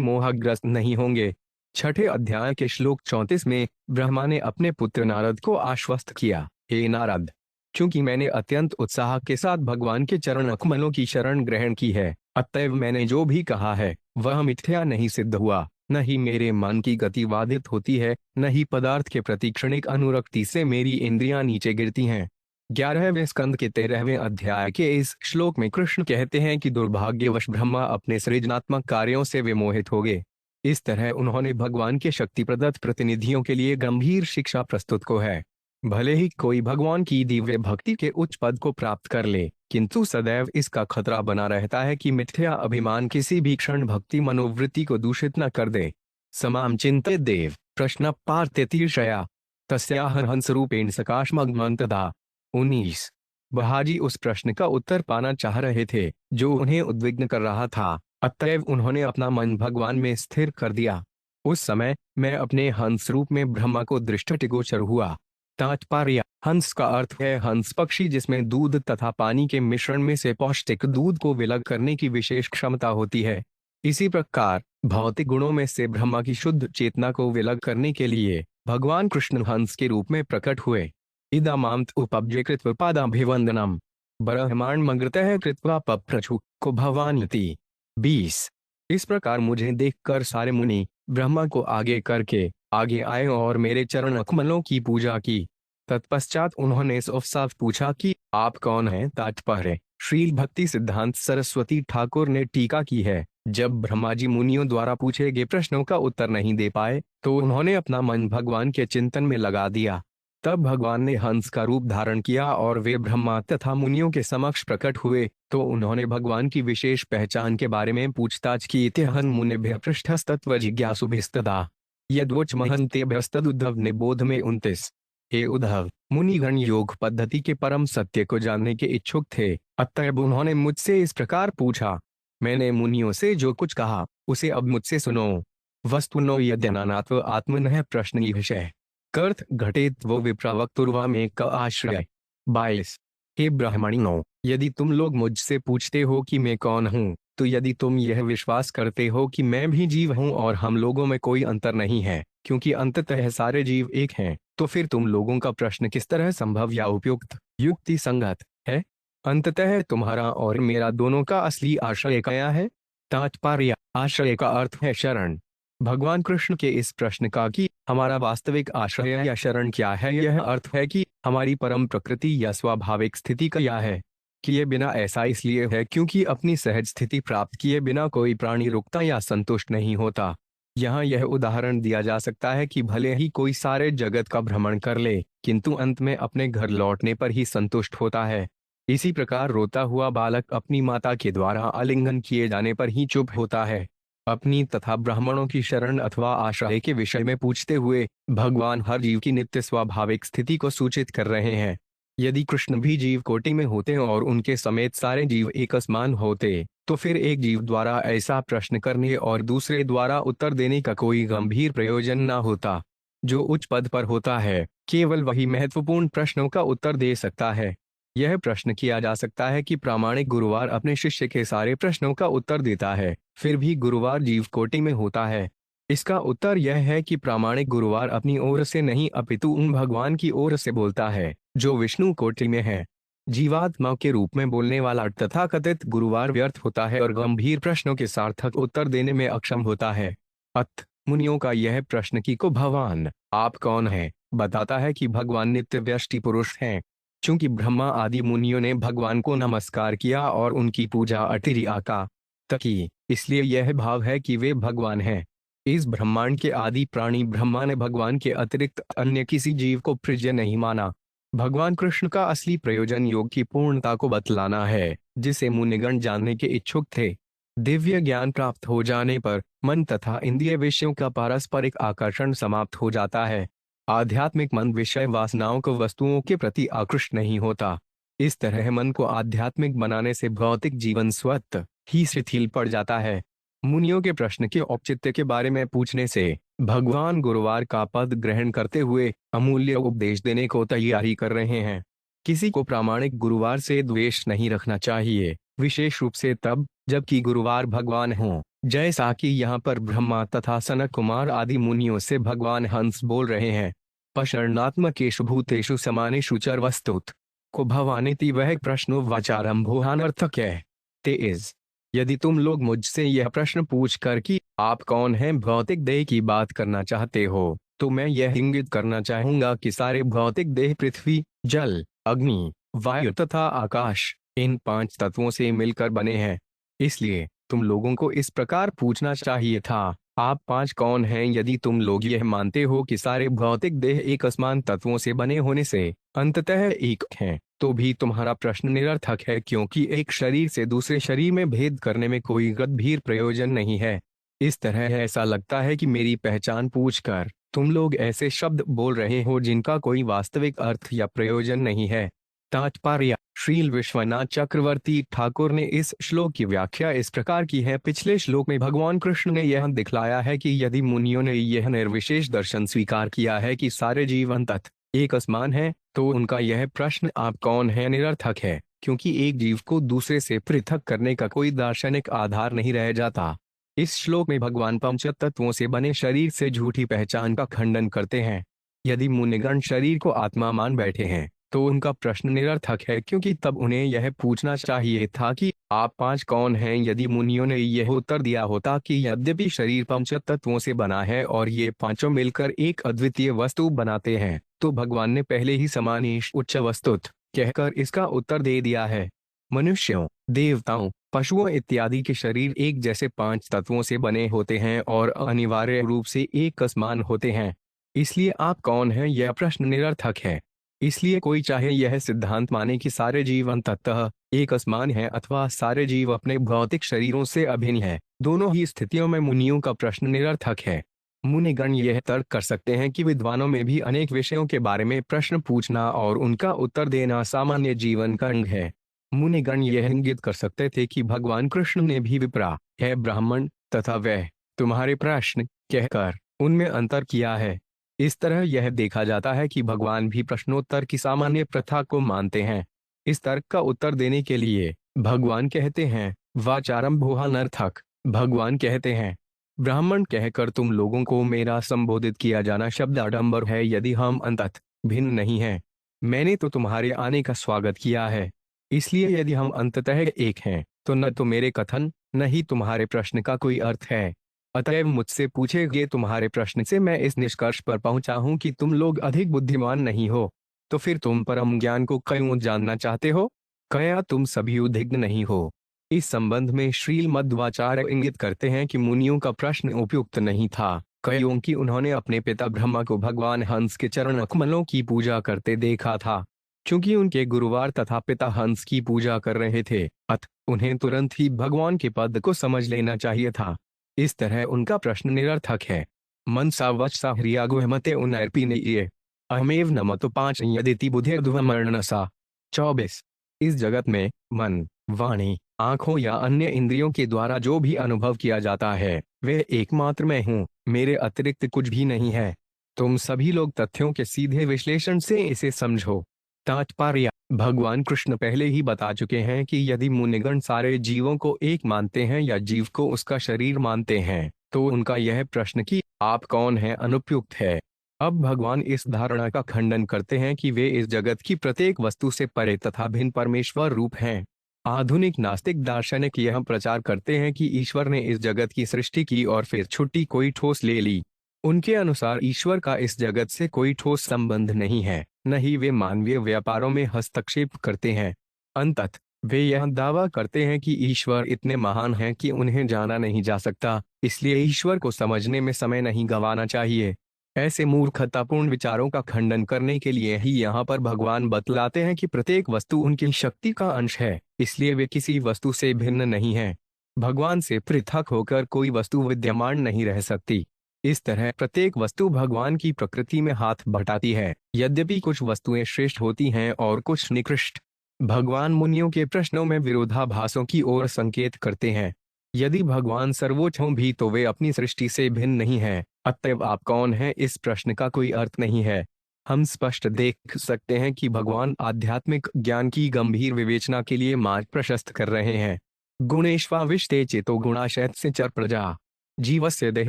A: मोहग्रस्त नहीं होंगे। 6ठे अध्याय के श्लोक 34 में ब्रह्मा ने अपने पुत्र नारद को आश्वस्त किया, हे नारद, चूंकि मैंने अत्यंत उत्साह के साथ भगवान के चरण कमलों की शरण ग्रहण की है, अतएव मैंने जो भी कहा है वह मिथ्या नहीं सिद्ध हुआ। न ही मेरे मन की गति बाधित होती है, न ही पदार्थ के प्रति क्षणिक अनुरक्ति से मेरी इंद्रियां नीचे गिरती हैं। 11वें स्कंद के 13वें अध्याय के इस श्लोक में कृष्ण कहते हैं कि दुर्भाग्यवश ब्रह्मा अपने सृजनात्मक कार्यों से विमोहित हो गए। इस तरह उन्होंने भगवान के शक्ति प्रदत्त प्रतिनिधियों के लिए गंभीर शिक्षा प्रस्तुत को है। भले ही कोई भगवान की दिव्य भक्ति के उच्च पद को प्राप्त कर ले, किंतु सदैव इसका खतरा बना रहता है कि मिथ्या अभिमान किसी भी क्षण भक्ति मनोवृत्ति को दूषित न कर दे। समाम चिंतित देव प्रश्न पार्थेतीर्षया तस्याह हंस रूपेण सकाशमग्मंतदा। 19। बहाजी उस प्रश्न का उत्तर पाना चाह रहे थे जो उन्हें उद्विग्न कर रहा था, अतएव उन्होंने अपना मन भगवान में स्थिर कर दिया। उस समय मैं अपने हंस रूप में ब्रह्मा को दृष्टिगोचर हुआ। तात्पर्य: हंस का अर्थ है हंस पक्षी, जिसमें दूध तथा पानी के मिश्रण में से पौष्टिक दूध को विलग करने की विशेष क्षमता होती है। इसी प्रकार भौतिक गुणों में से ब्रह्मा की शुद्ध चेतना को विलग करने के लिए भगवान कृष्ण हंस के रूप में प्रकट हुए। इदमांत उपब्जे कृत्वा पादाभिवंदनम ब्रह्मांड मग्रतः कृत्वा पप्रछु को भवान्यति। 20। इस प्रकार मुझे देखकर सारे मुनि ब्रह्मा को आगे करके आगे आए और मेरे चरण कमलों की पूजा की। तत्पश्चात उन्होंने साफ पूछा कि आप कौन हैं? तात्पर्य: श्रील भक्ति सिद्धांत सरस्वती ठाकुर ने टीका की है। जब ब्रह्मा जी मुनियों द्वारा पूछे गए प्रश्नों का उत्तर नहीं दे पाए तो उन्होंने अपना मन भगवान के चिंतन में लगा दिया। तब भगवान ने हंस का रूप धारण किया और वे ब्रह्मा तथा मुनियों के समक्ष प्रकट हुए तो उन्होंने भगवान की विशेष पहचान के बारे में पूछताछ की। तेहन मुनिभ्यः पृष्ठस्तत्व जिज्ञासुभिस्तदा यद्वोच महन्तेभ्यस्तदुद्धव निबोध में 29। हे उद्धव, मुनिगण योग पद्धति के परम सत्य को जानने के इच्छुक थे, अतएव उन्होंने मुझसे इस प्रकार पूछा। मैंने मुनियों से जो कुछ कहा उसे अब मुझसे सुनो। वस्तुनो यद्यनानात्व आत्मनः प्रश्न विषय कर्थ घटेत वो विप्रवक्तुर्वा में क आश्रय। 22। हे ब्राह्मणों, यदि तुम लोग मुझसे पूछते हो कि मैं कौन हूँ, तो यदि तुम यह विश्वास करते हो कि मैं भी जीव हूँ और हम लोगों में कोई अंतर नहीं है, क्योंकि अंततः सारे जीव एक हैं, तो फिर तुम लोगों का प्रश्न किस तरह संभव या उपयुक्त युक्ति संगत है? अंततः तुम्हारा और मेरा दोनों का असली आश्रय क्या है? तात्पर्य: आश्रय का अर्थ है शरण। भगवान कृष्ण के इस प्रश्न का कि हमारा वास्तविक आश्रय या शरण क्या है, यह अर्थ है कि हमारी परम प्रकृति या स्वाभाविक स्थिति क्या है। किए बिना ऐसा इसलिए है क्योंकि अपनी सहज स्थिति प्राप्त किए बिना कोई प्राणी रुकता या संतुष्ट नहीं होता। यहाँ यह उदाहरण दिया जा सकता है कि भले ही कोई सारे जगत का भ्रमण कर ले, किंतु अंत में अपने घर लौटने पर ही संतुष्ट होता है। इसी प्रकार रोता हुआ बालक अपनी माता के द्वारा आलिंगन किए जाने पर ही चुप होता है। अपनी तथा ब्राह्मणों की शरण अथवा आश्रय के विषय में पूछते हुए भगवान हर जीव की नित्य स्वाभाविक स्थिति को सूचित कर रहे हैं। यदि कृष्ण भी जीव कोटि में होते और उनके समेत सारे जीव एक समान होते, तो फिर एक जीव द्वारा ऐसा प्रश्न करने और दूसरे द्वारा उत्तर देने का कोई गंभीर प्रयोजन न होता। जो उच्च पद पर होता है, केवल वही महत्वपूर्ण प्रश्नों का उत्तर दे सकता है। यह प्रश्न किया जा सकता है कि प्रामाणिक गुरुवार अपने शिष्य के सारे प्रश्नों का उत्तर देता है, फिर भी गुरुवार जीव कोटि में होता है। इसका उत्तर यह है कि प्रामाणिक गुरुवार अपनी ओर से नहीं अपितु उन भगवान की ओर से बोलता है, जो विष्णु कोटि में है। जीवात्मा के रूप में बोलने वाला तथाकथित गुरुवार व्यर्थ होता है और गंभीर प्रश्नों के सार्थक उत्तर देने में अक्षम होता है। अत मुनियों का यह प्रश्न कि को भगवान आप कौन है, बताता है कि भगवान नित्य व्यष्टि पुरुष हैं। चूंकि ब्रह्मा आदि मुनियों ने भगवान को नमस्कार किया और उनकी पूजा अटिरी आका तकी, इसलिए यह भाव है कि वे भगवान हैं। इस ब्रह्मांड के आदि प्राणी ब्रह्मा ने भगवान के अतिरिक्त अन्य किसी जीव को प्रिय नहीं माना। भगवान कृष्ण का असली प्रयोजन योग की पूर्णता को बतलाना है, जिसे मुनिगण जानने के इच्छुक थे। दिव्य ज्ञान प्राप्त हो जाने पर मन तथा इंद्रिय विषयों का पारस्परिक आकर्षण समाप्त हो जाता है। आध्यात्मिक मन विषय वासनाओं को वस्तुओं के प्रति आकृष्ट नहीं होता। इस तरह मन को आध्यात्मिक बनाने से भौतिक जीवन स्वतः ही शिथिल पड़ जाता है। मुनियों के प्रश्न के औचित्य के बारे में पूछने से भगवान गुरुवार का पद ग्रहण करते हुए अमूल्य उपदेश देने को तैयारी कर रहे हैं। किसी को प्रामाणिक गुरुवार से द्वेष नहीं रखना चाहिए, विशेष रूप से तब जबकि गुरुवार भगवान हों, जैसा कि यहाँ पर ब्रह्मा तथा सनक कुमार आदि मुनियों से भगवान हंस बोल रहे हैं। पशरणात्मकेषु भूतेषु समानेषु चर वस्तुत को भवानिति वह प्रश्नो वाचारंभोहानर्थक है। तेज यदि तुम लोग मुझसे यह प्रश्न पूछ कर कि आप कौन हैं भौतिक देह की बात करना चाहते हो, तो मैं यह इंगित करना चाहूंगा कि सारे भौतिक देह पृथ्वी, जल, अग्नि, वायु तथा आकाश, इन 5 तत्वों से मिलकर बने हैं। इसलिए तुम लोगों को इस प्रकार पूछना चाहिए था, आप 5 कौन हैं। यदि तुम लोग यह मानते हो कि सारे भौतिक देह एक असमान तत्वों से बने होने से अंततः एक हैं, तो भी तुम्हारा प्रश्न निरर्थक है, क्योंकि एक शरीर से दूसरे शरीर में भेद करने में कोई गंभीर प्रयोजन नहीं है। इस तरह ऐसा लगता है कि मेरी पहचान पूछकर तुम लोग ऐसे शब्द बोल रहे हो जिनका कोई वास्तविक अर्थ या प्रयोजन नहीं है। तात्पर्य श्रील विश्वनाथ चक्रवर्ती ठाकुर ने इस श्लोक की व्याख्या इस प्रकार की है। पिछले श्लोक में भगवान कृष्ण ने यह दिखलाया है कि यदि मुनियों ने यह निर्विशेष दर्शन स्वीकार किया है कि सारे जीव अंततः एक समान है, तो उनका यह प्रश्न आप कौन है निरर्थक है, क्योंकि एक जीव को दूसरे से पृथक करने का कोई दार्शनिक आधार नहीं रह जाता। इस श्लोक में भगवान पंच तत्वों से बने शरीर से झूठी पहचान का खंडन करते हैं। यदि मुनिगण शरीर को आत्मा मान बैठे हैं, तो उनका प्रश्न निरर्थक है, क्योंकि तब उन्हें यह पूछना चाहिए था कि आप 5 कौन हैं। यदि मुनियों ने यह उत्तर दिया होता कि यद्यपि शरीर पंच तत्वों से बना है और ये पांचों मिलकर एक अद्वितीय वस्तु बनाते हैं, तो भगवान ने पहले ही समानीश उच्च वस्तुत कहकर इसका उत्तर दे दिया है। मनुष्यों, देवताओं, पशुओं इत्यादि के शरीर एक जैसे 5 तत्वों से बने होते हैं और अनिवार्य रूप से एक समान होते हैं। इसलिए आप कौन हैं यह प्रश्न निरर्थक है। इसलिए कोई चाहे यह सिद्धांत माने कि सारे जीव अंततः एक समान है अथवा सारे जीव अपने भौतिक शरीरों से अभिन्न है, दोनों ही स्थितियों में मुनियों का प्रश्न निरर्थक है। मुनिगण यह तर्क कर सकते हैं कि विद्वानों में भी अनेक विषयों के बारे में प्रश्न पूछना और उनका उत्तर देना सामान्य जीवन का अंग है। मुनिगण यह इंगित कर सकते थे कि भगवान कृष्ण ने भी विप्रा है ब्राह्मण तथा वह तुम्हारे प्रश्न कहकर उनमें अंतर किया है। इस तरह यह देखा जाता है कि भगवान भी प्रश्नोत्तर की सामान्य प्रथा को मानते हैं। इस तर्क का उत्तर देने के लिए भगवान कहते हैं वाचारंभोहानर्थक। भगवान कहते हैं ब्राह्मण कहकर तुम लोगों को मेरा संबोधित किया जाना शब्द आडंबर है, यदि हम अंततः भिन्न नहीं हैं। मैंने तो तुम्हारे आने का स्वागत किया है, इसलिए यदि हम अंततः एक हैं, तो न तो मेरे कथन न ही तुम्हारे प्रश्न का कोई अर्थ है। अतएव मुझसे पूछे गए तुम्हारे प्रश्न से मैं इस निष्कर्ष पर पहुंचा हूं कि तुम लोग अधिक बुद्धिमान नहीं हो। तो फिर तुम परम ज्ञान को क्यों जानना चाहते हो? क्या तुम सभी उद्विग्न नहीं हो? इस संबंध में श्रील मध्वाचार्य इंगित करते हैं कि मुनियों का प्रश्न उपयुक्त नहीं था, क्योंकि उन्होंने अपने पिता ब्रह्मा को भगवान हंस के चरण कमलों की पूजा करते देखा था। क्योंकि उनके गुरुवार तथा पिता हंस की पूजा कर रहे थे, अतः उन्हें तुरंत ही भगवान के पद को समझ लेना चाहिए था। इस तरह उनका प्रश्न निरर्थक है। मनसा वचसा ह्रिया गुहमते उन्नर्पिने ये अहमेव नमतो 5 यदिति बुद्धिर्ध्वमर्णसा। 24। इस जगत में मन, वाणी, आंखों या अन्य इंद्रियों के द्वारा जो भी अनुभव किया जाता है वह एकमात्र मैं हूँ, मेरे अतिरिक्त कुछ भी नहीं है। तुम सभी लोग तथ्यों के सीधे विश्लेषण से इसे समझो। तात्पर्य: भगवान कृष्ण पहले ही बता चुके हैं कि यदि मुनिगण सारे जीवों को एक मानते हैं या जीव को उसका शरीर मानते हैं तो उनका यह प्रश्न कि आप कौन हैं अनुपयुक्त है। अब भगवान इस धारणा का खंडन करते हैं कि वे इस जगत की प्रत्येक वस्तु से परे तथा भिन्न परमेश्वर रूप हैं। आधुनिक नास्तिक दार्शनिक यह प्रचार करते हैं कि ईश्वर ने इस जगत की सृष्टि की और फिर छुट्टी कोई ठोस ले ली। उनके अनुसार ईश्वर का इस जगत से कोई ठोस संबंध नहीं है, न ही वे मानवीय व्यापारों में हस्तक्षेप करते हैं। अंततः वे यह दावा करते हैं कि ईश्वर इतने महान हैं कि उन्हें जाना नहीं जा सकता, इसलिए ईश्वर को समझने में समय नहीं गंवाना चाहिए। ऐसे मूर्खतापूर्ण विचारों का खंडन करने के लिए ही यहाँ पर भगवान बतलाते हैं कि प्रत्येक वस्तु उनकी शक्ति का अंश है, इसलिए वे किसी वस्तु से भिन्न नहीं है। भगवान से पृथक होकर कोई वस्तु विद्यमान नहीं रह सकती। इस तरह प्रत्येक वस्तु भगवान की प्रकृति में हाथ बटाती है, यद्यपि कुछ वस्तुएं श्रेष्ठ होती हैं और कुछ निकृष्ट। भगवान मुनियों के प्रश्नों में विरोधाभासों की ओर संकेत करते हैं। यदि भगवान सर्वोच्च हों भी तो वे अपनी सृष्टि से भिन्न नहीं हैं, अतएव आप कौन हैं इस प्रश्न का कोई अर्थ नहीं है। हम स्पष्ट देख सकते हैं कि भगवान आध्यात्मिक ज्ञान की गंभीर विवेचना के लिए मार्ग प्रशस्त कर रहे हैं। गुणेष्वाविष्टे चेतो गुणाशयत से चर प्रजा जीवस्य देह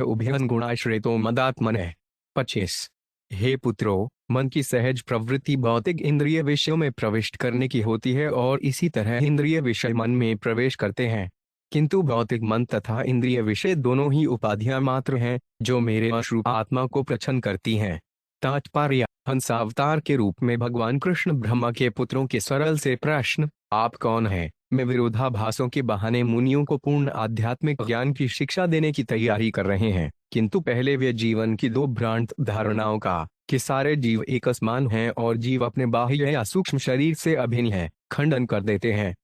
A: उभयन गुणाश्रेतो मदात्मनः। 25। हे पुत्रो, मन की सहज प्रवृत्ति भौतिक इंद्रिय विषयों में प्रविष्ट करने की होती है और इसी तरह इंद्रिय विषय मन में प्रवेश करते हैं। किंतु भौतिक मन तथा इंद्रिय विषय दोनों ही उपाधियां मात्र हैं जो मेरे अशुभ आत्मा को प्रच्छन्न करती हैं। तात्पर्य: हंसावतार के रूप में भगवान कृष्ण ब्रह्मा के पुत्रों के सरल से प्रश्न आप कौन हैं में विरोधाभासों के बहाने मुनियों को पूर्ण आध्यात्मिक ज्ञान की शिक्षा देने की तैयारी कर रहे हैं, किंतु पहले वे जीवन की दो भ्रांत धारणाओं का कि सारे जीव एक समान हैं और जीव अपने बाह्य या सूक्ष्म शरीर से अभिन्न है खंडन कर देते हैं।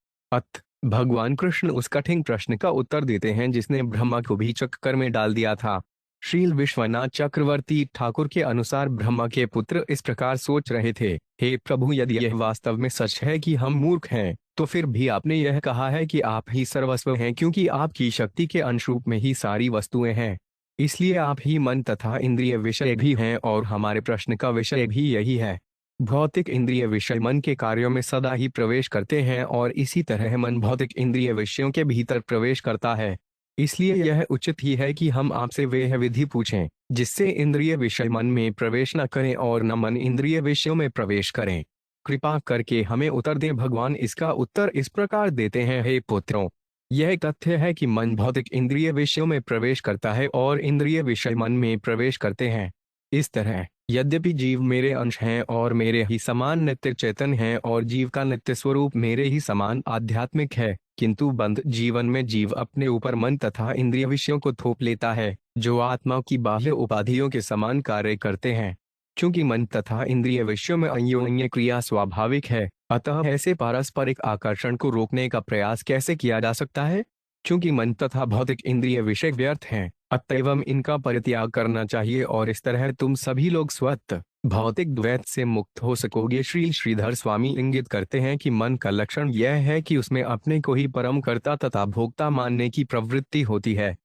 A: भगवान कृष्ण उस कठिन प्रश्न का उत्तर देते हैं जिसने ब्रह्मा को भी चक्कर में डाल दिया था। श्रील विश्वनाथ चक्रवर्ती ठाकुर के अनुसार ब्रह्मा के पुत्र इस प्रकार सोच रहे थे, हे प्रभु, यदि यह वास्तव में सच है कि हम मूर्ख हैं तो फिर भी आपने यह कहा है कि आप ही सर्वस्व हैं, क्योंकि आपकी शक्ति के अंशरूप में ही सारी वस्तुएं हैं। इसलिए आप ही मन तथा इंद्रिय विषय भी हैं और हमारे प्रश्न का विषय भी यही है। भौतिक इंद्रिय विषय मन के कार्यों में सदा ही प्रवेश करते हैं और इसी तरह मन भौतिक इंद्रिय विषयों के भीतर प्रवेश करता है। इसलिए यह उचित ही है कि हम आपसे वह विधि पूछें जिससे इंद्रिय विषय मन में प्रवेश न करें और न मन इंद्रिय विषयों में प्रवेश करें। कृपा करके हमें उत्तर दें। भगवान इसका उत्तर इस प्रकार देते हैं, हे पुत्रों, यह तथ्य है कि मन भौतिक इंद्रिय विषयों में प्रवेश करता है और इंद्रिय विषय मन में प्रवेश करते हैं। इस तरह यद्यपि जीव मेरे अंश हैं और मेरे ही समान नित्य चेतन हैं और जीव का नित्य स्वरूप मेरे ही समान आध्यात्मिक है, किंतु बंध जीवन में जीव अपने ऊपर मन तथा इंद्रिय विषयों को थोप लेता है जो आत्मा की बाह्य उपाधियों के समान कार्य करते हैं। चूंकि मन तथा इंद्रिय विषयों में अन्योन्य क्रिया स्वाभाविक है, अतः ऐसे पारस्परिक आकर्षण को रोकने का प्रयास कैसे किया जा सकता है? चूंकि मन तथा भौतिक इंद्रिय विषय व्यर्थ हैं, अतएव इनका परित्याग करना चाहिए और इस तरह तुम सभी लोग स्वतः भौतिक द्वैत से मुक्त हो सकोगे। श्री श्रीधर स्वामी इंगित करते हैं कि मन का लक्षण यह है कि उसमें अपने को ही परम कर्ता तथा भोक्ता मानने की प्रवृत्ति होती है।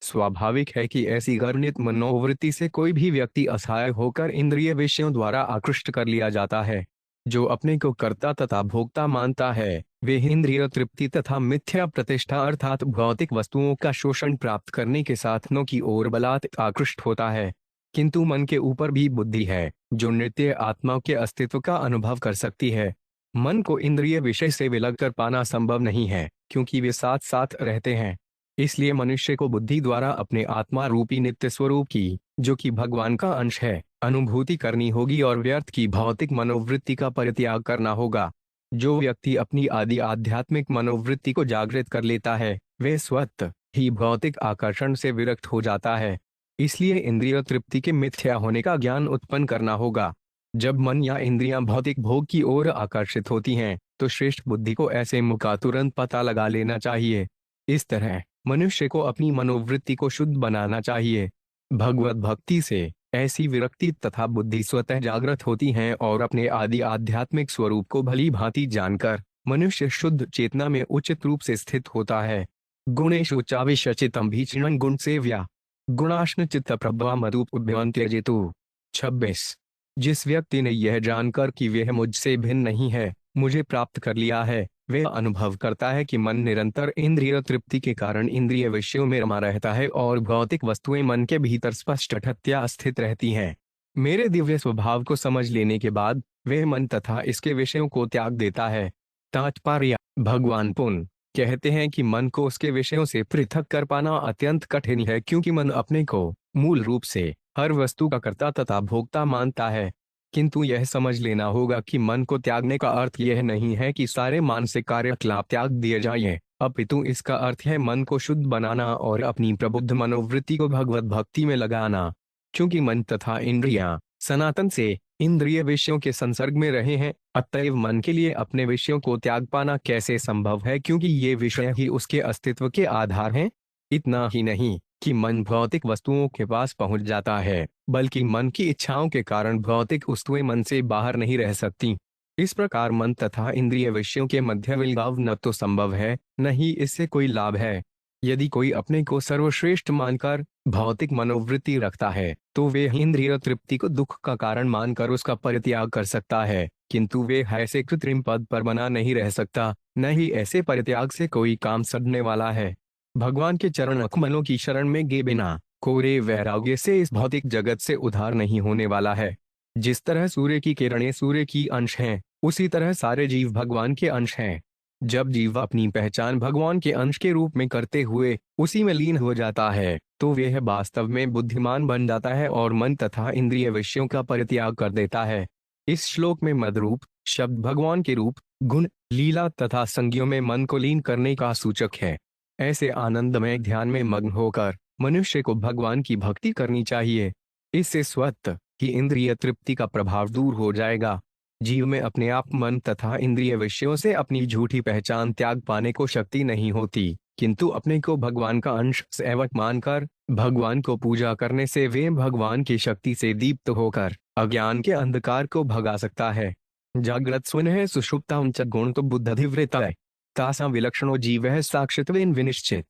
A: स्वाभाविक है कि ऐसी गर्णित मनोवृत्ति से कोई भी व्यक्ति असहाय होकर इंद्रिय विषयों द्वारा आकृष्ट कर लिया जाता है। जो अपने को कर्ता तथा भोक्ता मानता है वे इंद्रिय तृप्ति तथा मिथ्या प्रतिष्ठा अर्थात भौतिक वस्तुओं का शोषण प्राप्त करने के साधनों की ओर बलात् आकृष्ट होता है। किंतु मन के ऊपर भी बुद्धि है जो नित्य आत्मा के अस्तित्व का अनुभव कर सकती है। मन को इंद्रिय विषय से विलग कर पाना संभव नहीं है क्योंकि वे साथ साथ रहते हैं। इसलिए मनुष्य को बुद्धि द्वारा अपने आत्मा रूपी नित्य स्वरूप की, जो कि भगवान का अंश है, अनुभूति करनी होगी और व्यर्थ की भौतिक मनोवृत्ति का परित्याग करना होगा। जो व्यक्ति अपनी आदि आध्यात्मिक मनोवृत्ति को जागृत कर लेता है वह स्वतः ही भौतिक आकर्षण से विरक्त हो जाता है। इसलिए इंद्रिय तृप्ति के मिथ्या होने का ज्ञान उत्पन्न करना होगा। जब मन या इंद्रियां भौतिक भोग की ओर आकर्षित होती हैं तो श्रेष्ठ बुद्धि को ऐसे मौका तुरंत पता लगा लेना चाहिए। इस तरह मनुष्य को अपनी मनोवृत्ति को शुद्ध बनाना चाहिए। भगवत भक्ति से ऐसी विरक्ति तथा बुद्धि स्वतः जागृत होती हैं और अपने आदि आध्यात्मिक स्वरूप को भली भांति जानकर मनुष्य शुद्ध चेतना में उचित रूप से स्थित होता है। गुणेषु चाविशचितम भीषण गुण सेव्या गुणाश्न चित्त प्रभवा मधुपुभ्यां त्यजेतु। 26। जिस व्यक्ति ने यह जानकर कि वह मुझसे भिन्न नहीं है, मुझे प्राप्त कर लिया है, वह अनुभव करता है कि मन निरंतर इंद्रिय तृप्ति के कारण इंद्रिय विषयों में रमा रहता है और भौतिक वस्तुएं मन के भीतर स्पष्टतया स्थित रहती हैं। मेरे दिव्य स्वभाव को समझ लेने के बाद वह मन तथा इसके विषयों को त्याग देता है। तात्पर्य: भगवान पुन कहते हैं कि मन को उसके विषयों से पृथक कर पाना अत्यंत कठिन है, क्योंकि मन अपने को मूल रूप से हर वस्तु का कर्ता तथा भोक्ता मानता है। किंतु यह समझ लेना होगा कि मन को त्यागने का अर्थ यह नहीं है कि सारे मानसिक कार्यकलाप त्याग दिए जाएं, अपितु इसका अर्थ है मन को शुद्ध बनाना और अपनी प्रबुद्ध मनोवृत्ति को भगवत भक्ति में लगाना। क्योंकि मन तथा इंद्रियां सनातन से इंद्रिय विषयों के संसर्ग में रहे हैं, अतएव मन के लिए अपने विषयों को त्याग पाना कैसे संभव है, क्योंकि ये विषय ही उसके अस्तित्व के आधार हैं। इतना ही नहीं कि मन भौतिक वस्तुओं के पास पहुंच जाता है, बल्कि मन की इच्छाओं के कारण भौतिक वस्तुएं मन से बाहर नहीं रह सकती। इस प्रकार मन तथा इंद्रिय विषयों के मध्य विलगाव न तो संभव है, न ही इससे कोई लाभ है। यदि कोई अपने को सर्वश्रेष्ठ मानकर भौतिक मनोवृत्ति रखता है, तो वे इंद्रिय तृप्ति को दुख का कारण मानकर उसका परित्याग कर सकता है, किंतु वे ऐसे कृत्रिम पद पर बना नहीं रह सकता, न ही ऐसे परित्याग से कोई काम सड़ने वाला है। भगवान के चरण कमलों की शरण में गे बिना कोरे वैराग्य से इस भौतिक जगत से उद्धार नहीं होने वाला है। जिस तरह सूर्य की किरणें सूर्य की अंश हैं, उसी तरह सारे जीव भगवान के अंश हैं। जब जीव अपनी पहचान भगवान के अंश के रूप में करते हुए उसी में लीन हो जाता है, तो वह वास्तव में बुद्धिमान बन जाता है और मन तथा इंद्रिय विषयों का परित्याग कर देता है। इस श्लोक में मदरूप शब्द भगवान के रूप, गुण, लीला तथा संज्ञों में मन को लीन करने का सूचक है। ऐसे आनंदमय ध्यान में मग्न होकर मनुष्य को भगवान की भक्ति करनी चाहिए। इससे स्वतः ही इंद्रिय तृप्ति का प्रभाव दूर हो जाएगा। जीव में अपने आप मन तथा इंद्रिय विषयों से अपनी झूठी पहचान त्याग पाने को शक्ति नहीं होती, किंतु अपने को भगवान का अंश सेवक मानकर भगवान को पूजा करने से वे भगवान की शक्ति से दीप्त होकर अज्ञान के अंधकार को भगा सकता है। जागृत स्वनः सुषुप्तां च गुणतो बुद्धिवृत्तय तासां विलक्षणो जीवः साक्षित्वेन विनिश्चित।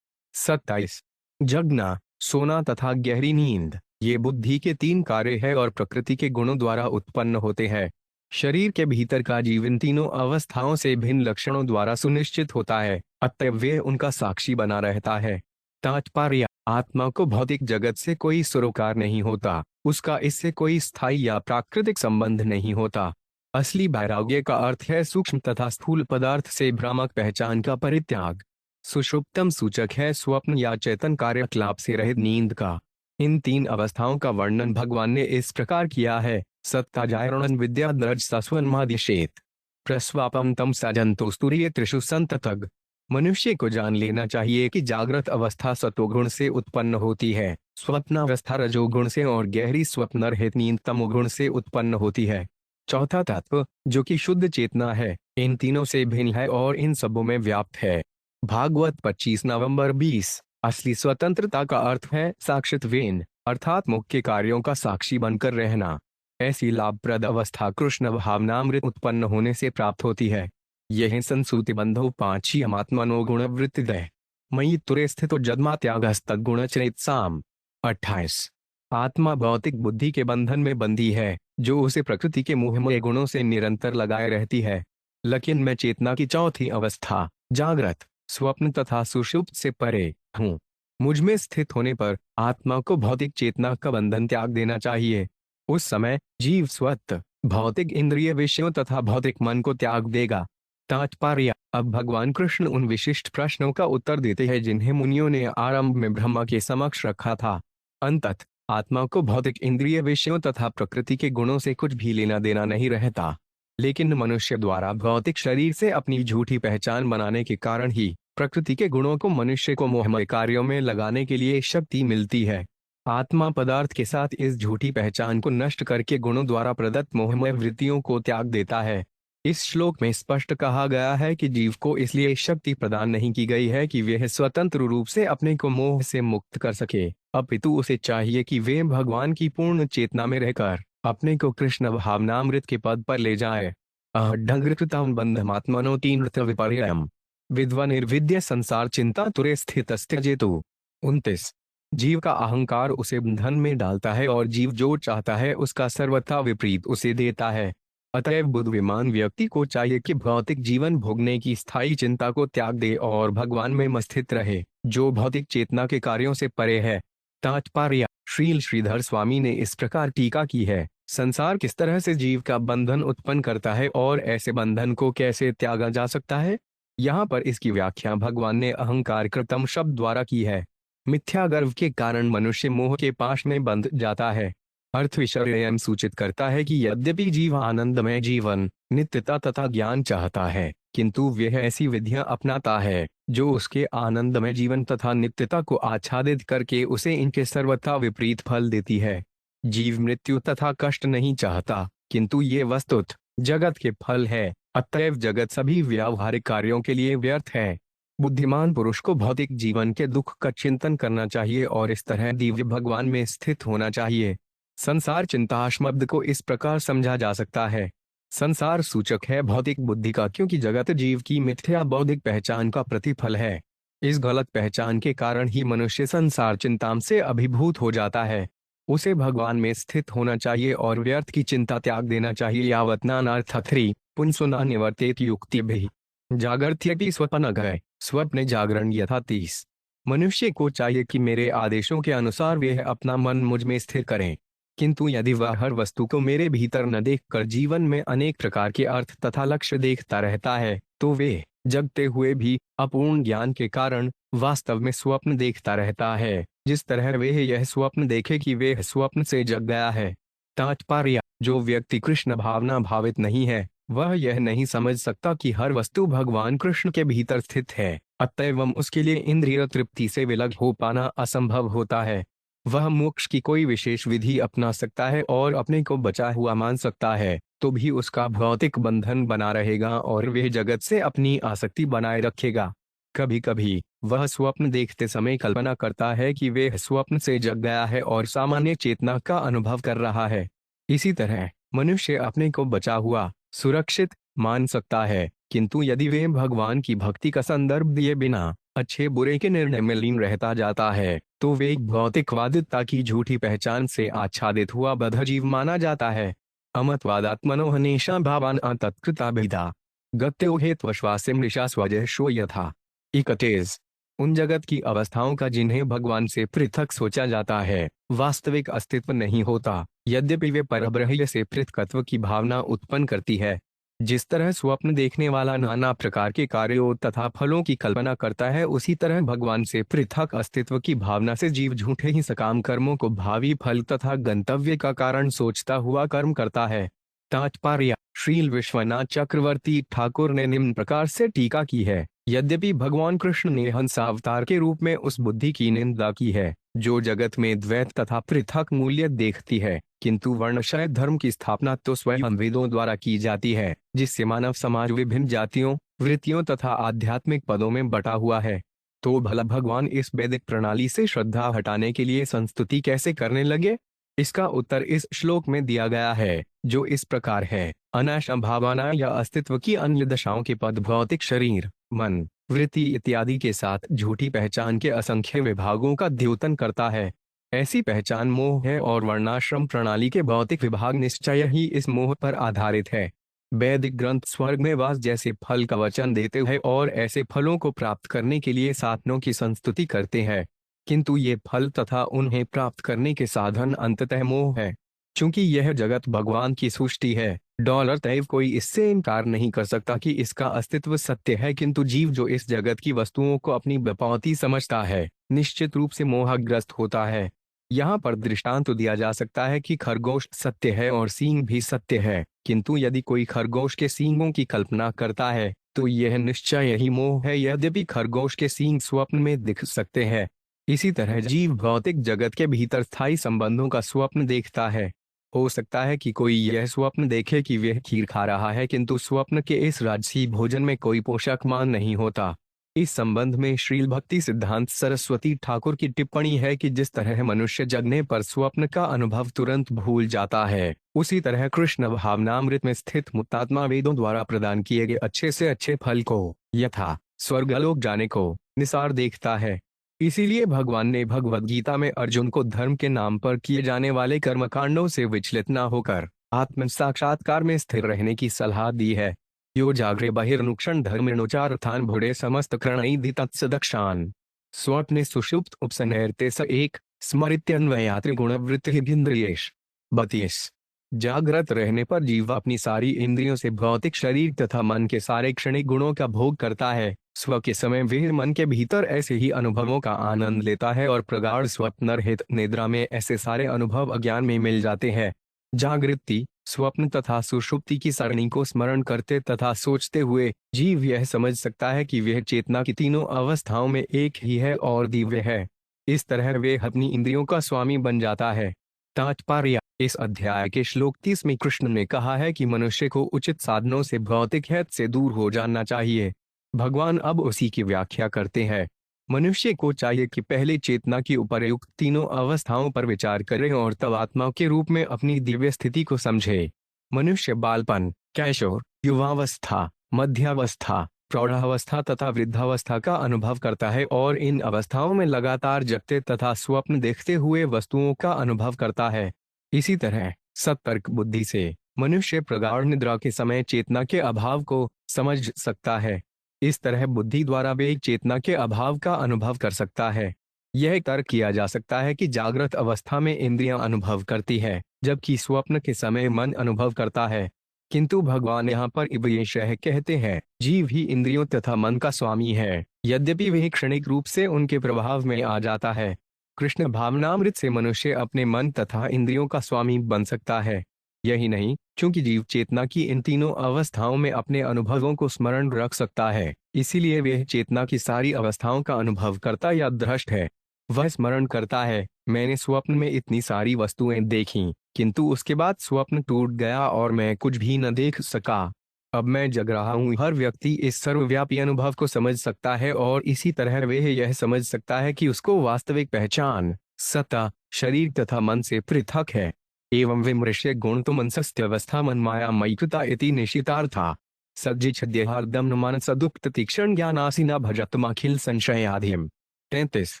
A: 27। जगना, सोना तथा गहरी नींद ये बुद्धि के तीन कार्य है और प्रकृति के गुणों द्वारा उत्पन्न होते हैं। शरीर के भीतर का जीव इन तीनों अवस्थाओं से भिन्न लक्षणों द्वारा सुनिश्चित होता है, अतः वे उनका साक्षी बना रहता है। तात्पर्य: आत्मा को भौतिक जगत से कोई सरोकार नहीं होता, उसका इससे कोई स्थायी या प्राकृतिक संबंध नहीं होता। असली वैराग्य का अर्थ है सूक्ष्म तथा स्थूल पदार्थ से भ्रामक पहचान का परित्याग। सुषुप्तम सूचक है स्वप्न या चेतन कार्यकलाप से रहित नींद का। इन तीन अवस्थाओं का वर्णन भगवान ने इस प्रकार किया है: सत्ताजायरण विद्या द्रज सस्वन्मादिशेत प्रस्वापम तम सजंतो स्तुर्य त्रिषु संततग। मनुष्य को जान लेना चाहिए कि जागृत अवस्था सतोगुण से उत्पन्न होती है, स्वप्नावस्था रजोगुण से और गहरी स्वप्न रहित नींद तमोगुण से उत्पन्न होती है। चौथा तत्व जो कि शुद्ध चेतना है, इन तीनों से भिन्न है और इन सबों में व्याप्त है। भागवत 25 नवंबर 20। असली स्वतंत्रता का अर्थ है साक्षित्वेन, अर्थात मुख्य कार्यों का साक्षी बनकर रहना। ऐसी लाभप्रद अवस्था कृष्ण भावनामृत उत्पन्न होने से प्राप्त होती है। यह संसूति बंधो पांची अमात्मनो गुण वृत्तिदय मयि तुरे स्थितो जन्मा त्यागस्तक गुण चरित साम। 28। आत्मा भौतिक बुद्धि के बंधन में बंधी है, जो उसे प्रकृति के मोहमय गुणों से निरंतर लगाए रहती है। लेकिन मैं चेतना की चौथी अवस्था जागृत, स्वप्न तथा सुषुप्त से परे हूँ। मुझ में स्थित होने पर आत्मा को भौतिक चेतना का बंधन त्याग देना चाहिए। उस समय जीव स्वतः भौतिक इंद्रिय विषयों तथा भौतिक मन को त्याग देगा। तात्पर्य: अब भगवान कृष्ण उन विशिष्ट प्रश्नों का उत्तर देते हैं जिन्हें मुनियों ने आरंभ में ब्रह्मा के समक्ष रखा था। अंततः आत्मा को भौतिक इंद्रिय विषयों तथा प्रकृति के गुणों से कुछ भी लेना देना नहीं रहता, लेकिन मनुष्य द्वारा भौतिक शरीर से अपनी झूठी पहचान बनाने के कारण ही प्रकृति के गुणों को मनुष्य को मोहमय कार्यों में लगाने के लिए शक्ति मिलती है। आत्मा पदार्थ के साथ इस झूठी पहचान को नष्ट करके गुणों द्वारा प्रदत्त मोहमय वृत्तियों को त्याग देता है। इस श्लोक में स्पष्ट कहा गया है कि जीव को इसलिए शक्ति प्रदान नहीं की गई है कि वह स्वतंत्र रूप से अपने को मोह से मुक्त कर सके, अपितु उसे चाहिए कि वे भगवान की पूर्ण चेतना में रहकर अपने को कृष्ण भावनामृत के पद पर ले जाए। अहंकृतं बंधमात्मनो तीन विपर्ययम् विद्वा निर्विद्य संसार चिंता तुरे स्थित जेतु। 29। जीव का अहंकार उसे बंधन में डालता है और जीव जो चाहता है उसका सर्वथा विपरीत उसे देता है। अतएव बुद्धिमान व्यक्ति को चाहिए कि भौतिक जीवन भोगने की स्थायी चिंता को त्याग दे और भगवान में स्थित रहे, जो भौतिक चेतना के कार्यों से परे है। तात्पर्य। श्रील श्रीधर स्वामी ने इस प्रकार टीका की है। संसार किस तरह से जीव का बंधन उत्पन्न करता है और ऐसे बंधन को कैसे त्यागा जा सकता है। यहाँ पर इसकी व्याख्या भगवान ने अहंकार कृतम शब्द द्वारा की है। मिथ्या गर्व के कारण मनुष्य मोह के पाश में बंध जाता है। अर्थविषय सूचित करता है कि यद्यपि जीव आनंदमय जीवन, नित्यता तथा ज्ञान चाहता है, किंतु वह ऐसी विधियां अपनाता है जो उसके आनंदमय जीवन तथा नित्यता को आच्छादित करके उसे इनके सर्वथा विपरीत फल देती है। जीव मृत्यु तथा कष्ट नहीं चाहता, किंतु ये वस्तुतः जगत के फल है। अतएव जगत सभी व्यावहारिक कार्यों के लिए व्यर्थ है। बुद्धिमान पुरुष को भौतिक जीवन के दुख का चिंतन करना चाहिए और इस तरह दिव्य भगवान में स्थित होना चाहिए। संसार चिंता शब्द को इस प्रकार समझा जा सकता है। संसार सूचक है भौतिक बुद्धि का, क्योंकि जगत जीव की मिथ्या बौद्धिक पहचान का प्रतिफल है। इस गलत पहचान के कारण ही मनुष्य संसार चिंताम से अभिभूत हो जाता है। उसे भगवान में स्थित होना चाहिए और व्यर्थ की चिंता त्याग देना चाहिए। यावत् नानार्थथ्री पुंसुना निवर्तेत युक्ति भी जागर्थ्यपि स्वप्न गए स्वप्न जागरण यथा 30। मनुष्य को चाहिए कि मेरे आदेशों के अनुसार वे अपना मन मुझ में स्थिर करें, किंतु यदि वह हर वस्तु को मेरे भीतर न देखकर जीवन में अनेक प्रकार के अर्थ तथा लक्ष्य देखता रहता है, तो वे जगते हुए भी अपूर्ण ज्ञान के कारण वास्तव में स्वप्न देखता रहता है, जिस तरह वे यह स्वप्न देखे कि वे स्वप्न से जग गया है। तात्पर्य। जो व्यक्ति कृष्ण भावना भावित नहीं है, वह यह नहीं समझ सकता कि हर वस्तु भगवान कृष्ण के भीतर स्थित है। अतएव उसके लिए इंद्रिय तृप्ति से विलग हो पाना असंभव होता है। वह मोक्ष की कोई विशेष विधि अपना सकता है और अपने को बचा हुआ मान सकता है, तो भी उसका भौतिक बंधन बना रहेगा और वह जगत से अपनी आसक्ति बनाए रखेगा। कभी कभी वह स्वप्न देखते समय कल्पना करता है कि वह स्वप्न से जग गया है और सामान्य चेतना का अनुभव कर रहा है। इसी तरह मनुष्य अपने को बचा हुआ, सुरक्षित मान सकता है, किंतु यदि वे भगवान की भक्ति का संदर्भ दिए बिना अच्छे बुरे के निर्णय में लीन रहता जाता है, तो वे भौतिकवादिता की झूठी पहचान से आच्छादित हुआ बद्धजीव माना जाता है। अमतवादात्मनो हनेशा भावान अतत्कृता भेदा गत्यो हेत्वश्वासिम ऋषा स्वजशो यथा। 31। उन जगत की अवस्थाओं का जिन्हें भगवान से पृथक सोचा जाता है, वास्तविक अस्तित्व नहीं होता, यद्यपि वे परब्रह्म से पृथकत्व की भावना उत्पन्न करती है। जिस तरह स्वप्न देखने वाला नाना प्रकार के कार्यों तथा फलों की कल्पना करता है, उसी तरह भगवान से पृथक अस्तित्व की भावना से जीव झूठे ही सकाम कर्मों को भावी फल तथा गंतव्य का कारण सोचता हुआ कर्म करता है। तात्पर्य। श्रील विश्वनाथ चक्रवर्ती ठाकुर ने निम्न प्रकार से टीका की है। यद्यपि भगवान कृष्ण ने हंस अवतार के रूप में उस बुद्धि की निंदा की है जो जगत में द्वैत तथा पृथक मूल्य देखती है, किंतु वर्णशय धर्म की स्थापना तो स्वयं वेदों द्वारा की जाती है, जिससे मानव समाज विभिन्न जातियों, वृत्तियों तथा आध्यात्मिक पदों में बटा हुआ है। तो भला भगवान इस वैदिक प्रणाली से श्रद्धा हटाने के लिए संस्तुति कैसे करने लगे? इसका उत्तर इस श्लोक में दिया गया है, जो इस प्रकार है। अनाशा भावना या अस्तित्व की अन्य दशाओं के पद भौतिक शरीर, मन, वृत्ति इत्यादि के साथ झूठी पहचान के असंख्य विभागों का द्योतन करता है। ऐसी पहचान मोह है और वर्णाश्रम प्रणाली के भौतिक विभाग निश्चय ही इस मोह पर आधारित है। वैदिक ग्रंथ स्वर्ग में वास जैसे फल का वचन देते हैं और ऐसे फलों को प्राप्त करने के लिए साधनों की संस्तुति करते हैं, किंतु ये फल तथा उन्हें प्राप्त करने के साधन अंततः मोह है। चूंकि यह जगत भगवान की सृष्टि है, तैव कोई इससे इनकार नहीं कर सकता कि इसका अस्तित्व सत्य है, किंतु जीव जो इस जगत की वस्तुओं को अपनी विपौती समझता है, निश्चित रूप से मोहग्रस्त होता है। यहाँ पर दृष्टांत दिया जा सकता है कि खरगोश सत्य है और सींग भी सत्य है, किंतु यदि कोई खरगोश के सींगों की कल्पना करता है तो यह निश्चय ही मोह है, यद्यपि खरगोश के सींग स्वप्न में दिख सकते हैं। इसी तरह जीव भौतिक जगत के भीतर स्थायी संबंधों का स्वप्न देखता है हो सकता है कि कोई यह स्वप्न देखे कि वह खीर खा रहा है, किंतु स्वप्न के इस राजसी भोजन में कोई पोषक मान नहीं होता। इस संबंध में श्रील भक्ति सिद्धांत सरस्वती ठाकुर की टिप्पणी है कि जिस तरह मनुष्य जगने पर स्वप्न का अनुभव तुरंत भूल जाता है, उसी तरह कृष्ण भावनामृत में स्थित मुक्तात्मा वेदों द्वारा प्रदान किए गए अच्छे से अच्छे फल को, यथा स्वर्गलोक जाने को, निसार देखता है। इसीलिए भगवान ने भगवद गीता में अर्जुन को धर्म के नाम पर किए जाने वाले कर्मकांडों से विचलित न होकर आत्म साक्षात्कार में स्थिर रहने की सलाह दी है। यो जाग्रे बहिर्नुक्षण धर्मिणोचार्थान भुड़े समस्त करणैधि तत्सदक्षान स्वप्ने सुषुप्त उपसनैर्ते स एक स्मरित्यन्वयात्रि गुणवृत्तिभिन्द्रियेश 32। जागृत रहने पर जीव अपनी सारी इंद्रियों से भौतिक शरीर तथा मन के सारे क्षणिक गुणों का भोग करता है। स्व के समय वह मन के भीतर ऐसे ही अनुभवों का आनंद लेता है और प्रगाढ़ स्वप्न रहित निद्रा में ऐसे सारे अनुभव अज्ञान में मिल जाते हैं। जागृति, स्वप्न तथा सुषुप्ति की सरणी को स्मरण करते तथा सोचते हुए जीव यह समझ सकता है कि वह चेतना की तीनों अवस्थाओं में एक ही है और दिव्य है। इस तरह वे अपनी इंद्रियों का स्वामी बन जाता है। तात्पर्य: इस अध्याय के श्लोक 30 में कृष्ण ने कहा है कि मनुष्य को उचित साधनों से भौतिक हित से दूर हो जाना चाहिए। भगवान अब उसी की व्याख्या करते हैं। मनुष्य को चाहिए कि पहले चेतना की उपर्युक्त तीनों अवस्थाओं पर विचार करें और तब आत्मा के रूप में अपनी दिव्य स्थिति को समझे। मनुष्य बालपन, कैशोर, युवावस्था, मध्यावस्था, प्रौढ़ावस्था तथा वृद्धावस्था का अनुभव करता है और इन अवस्थाओं में लगातार जगते तथा स्वप्न देखते हुए वस्तुओं का अनुभव करता है। इसी तरह सतर्क बुद्धि से मनुष्य प्रगाढ़ निद्रा के समय चेतना के अभाव को समझ सकता है। इस तरह बुद्धि द्वारा वे चेतना के अभाव का अनुभव कर सकता है। यह तर्क किया जा सकता है कि जागृत अवस्था में इंद्रियां अनुभव करती है, जबकि स्वप्न के समय मन अनुभव करता है। किंतु भगवान यहाँ पर यह कहते हैं, जीव ही इंद्रियों तथा मन का स्वामी है, यद्यपि वह क्षणिक रूप से उनके प्रभाव में आ जाता है। कृष्ण भावनामृत से मनुष्य अपने मन तथा इंद्रियों का स्वामी बन सकता है। यही नहीं, क्योंकि जीव चेतना की इन तीनों अवस्थाओं में अपने अनुभवों को स्मरण रख सकता है, इसीलिए वह चेतना की सारी अवस्थाओं का अनुभव करता या दृष्ट है। वह स्मरण करता है, मैंने स्वप्न में इतनी सारी वस्तुएं देखीं, किंतु उसके बाद स्वप्न टूट गया और मैं कुछ भी न देख सका। अब मैं जग रहा हूँ। हर व्यक्ति इस सर्वव्यापी अनुभव को समझ सकता है और इसी तरह वह यह समझ सकता है कि उसको वास्तविक पहचान सत्ता, शरीर तथा मन से पृथक है। एवं विमृश्य गुण तो मनसस्त्यवस्था मन माया मयिकृता इति निशितार्था सज्जिच्छद्यहार्दम न मानस दुक्त तीक्ष्ण ज्ञानासीना भजतमाखिल संशयाधिम। 33।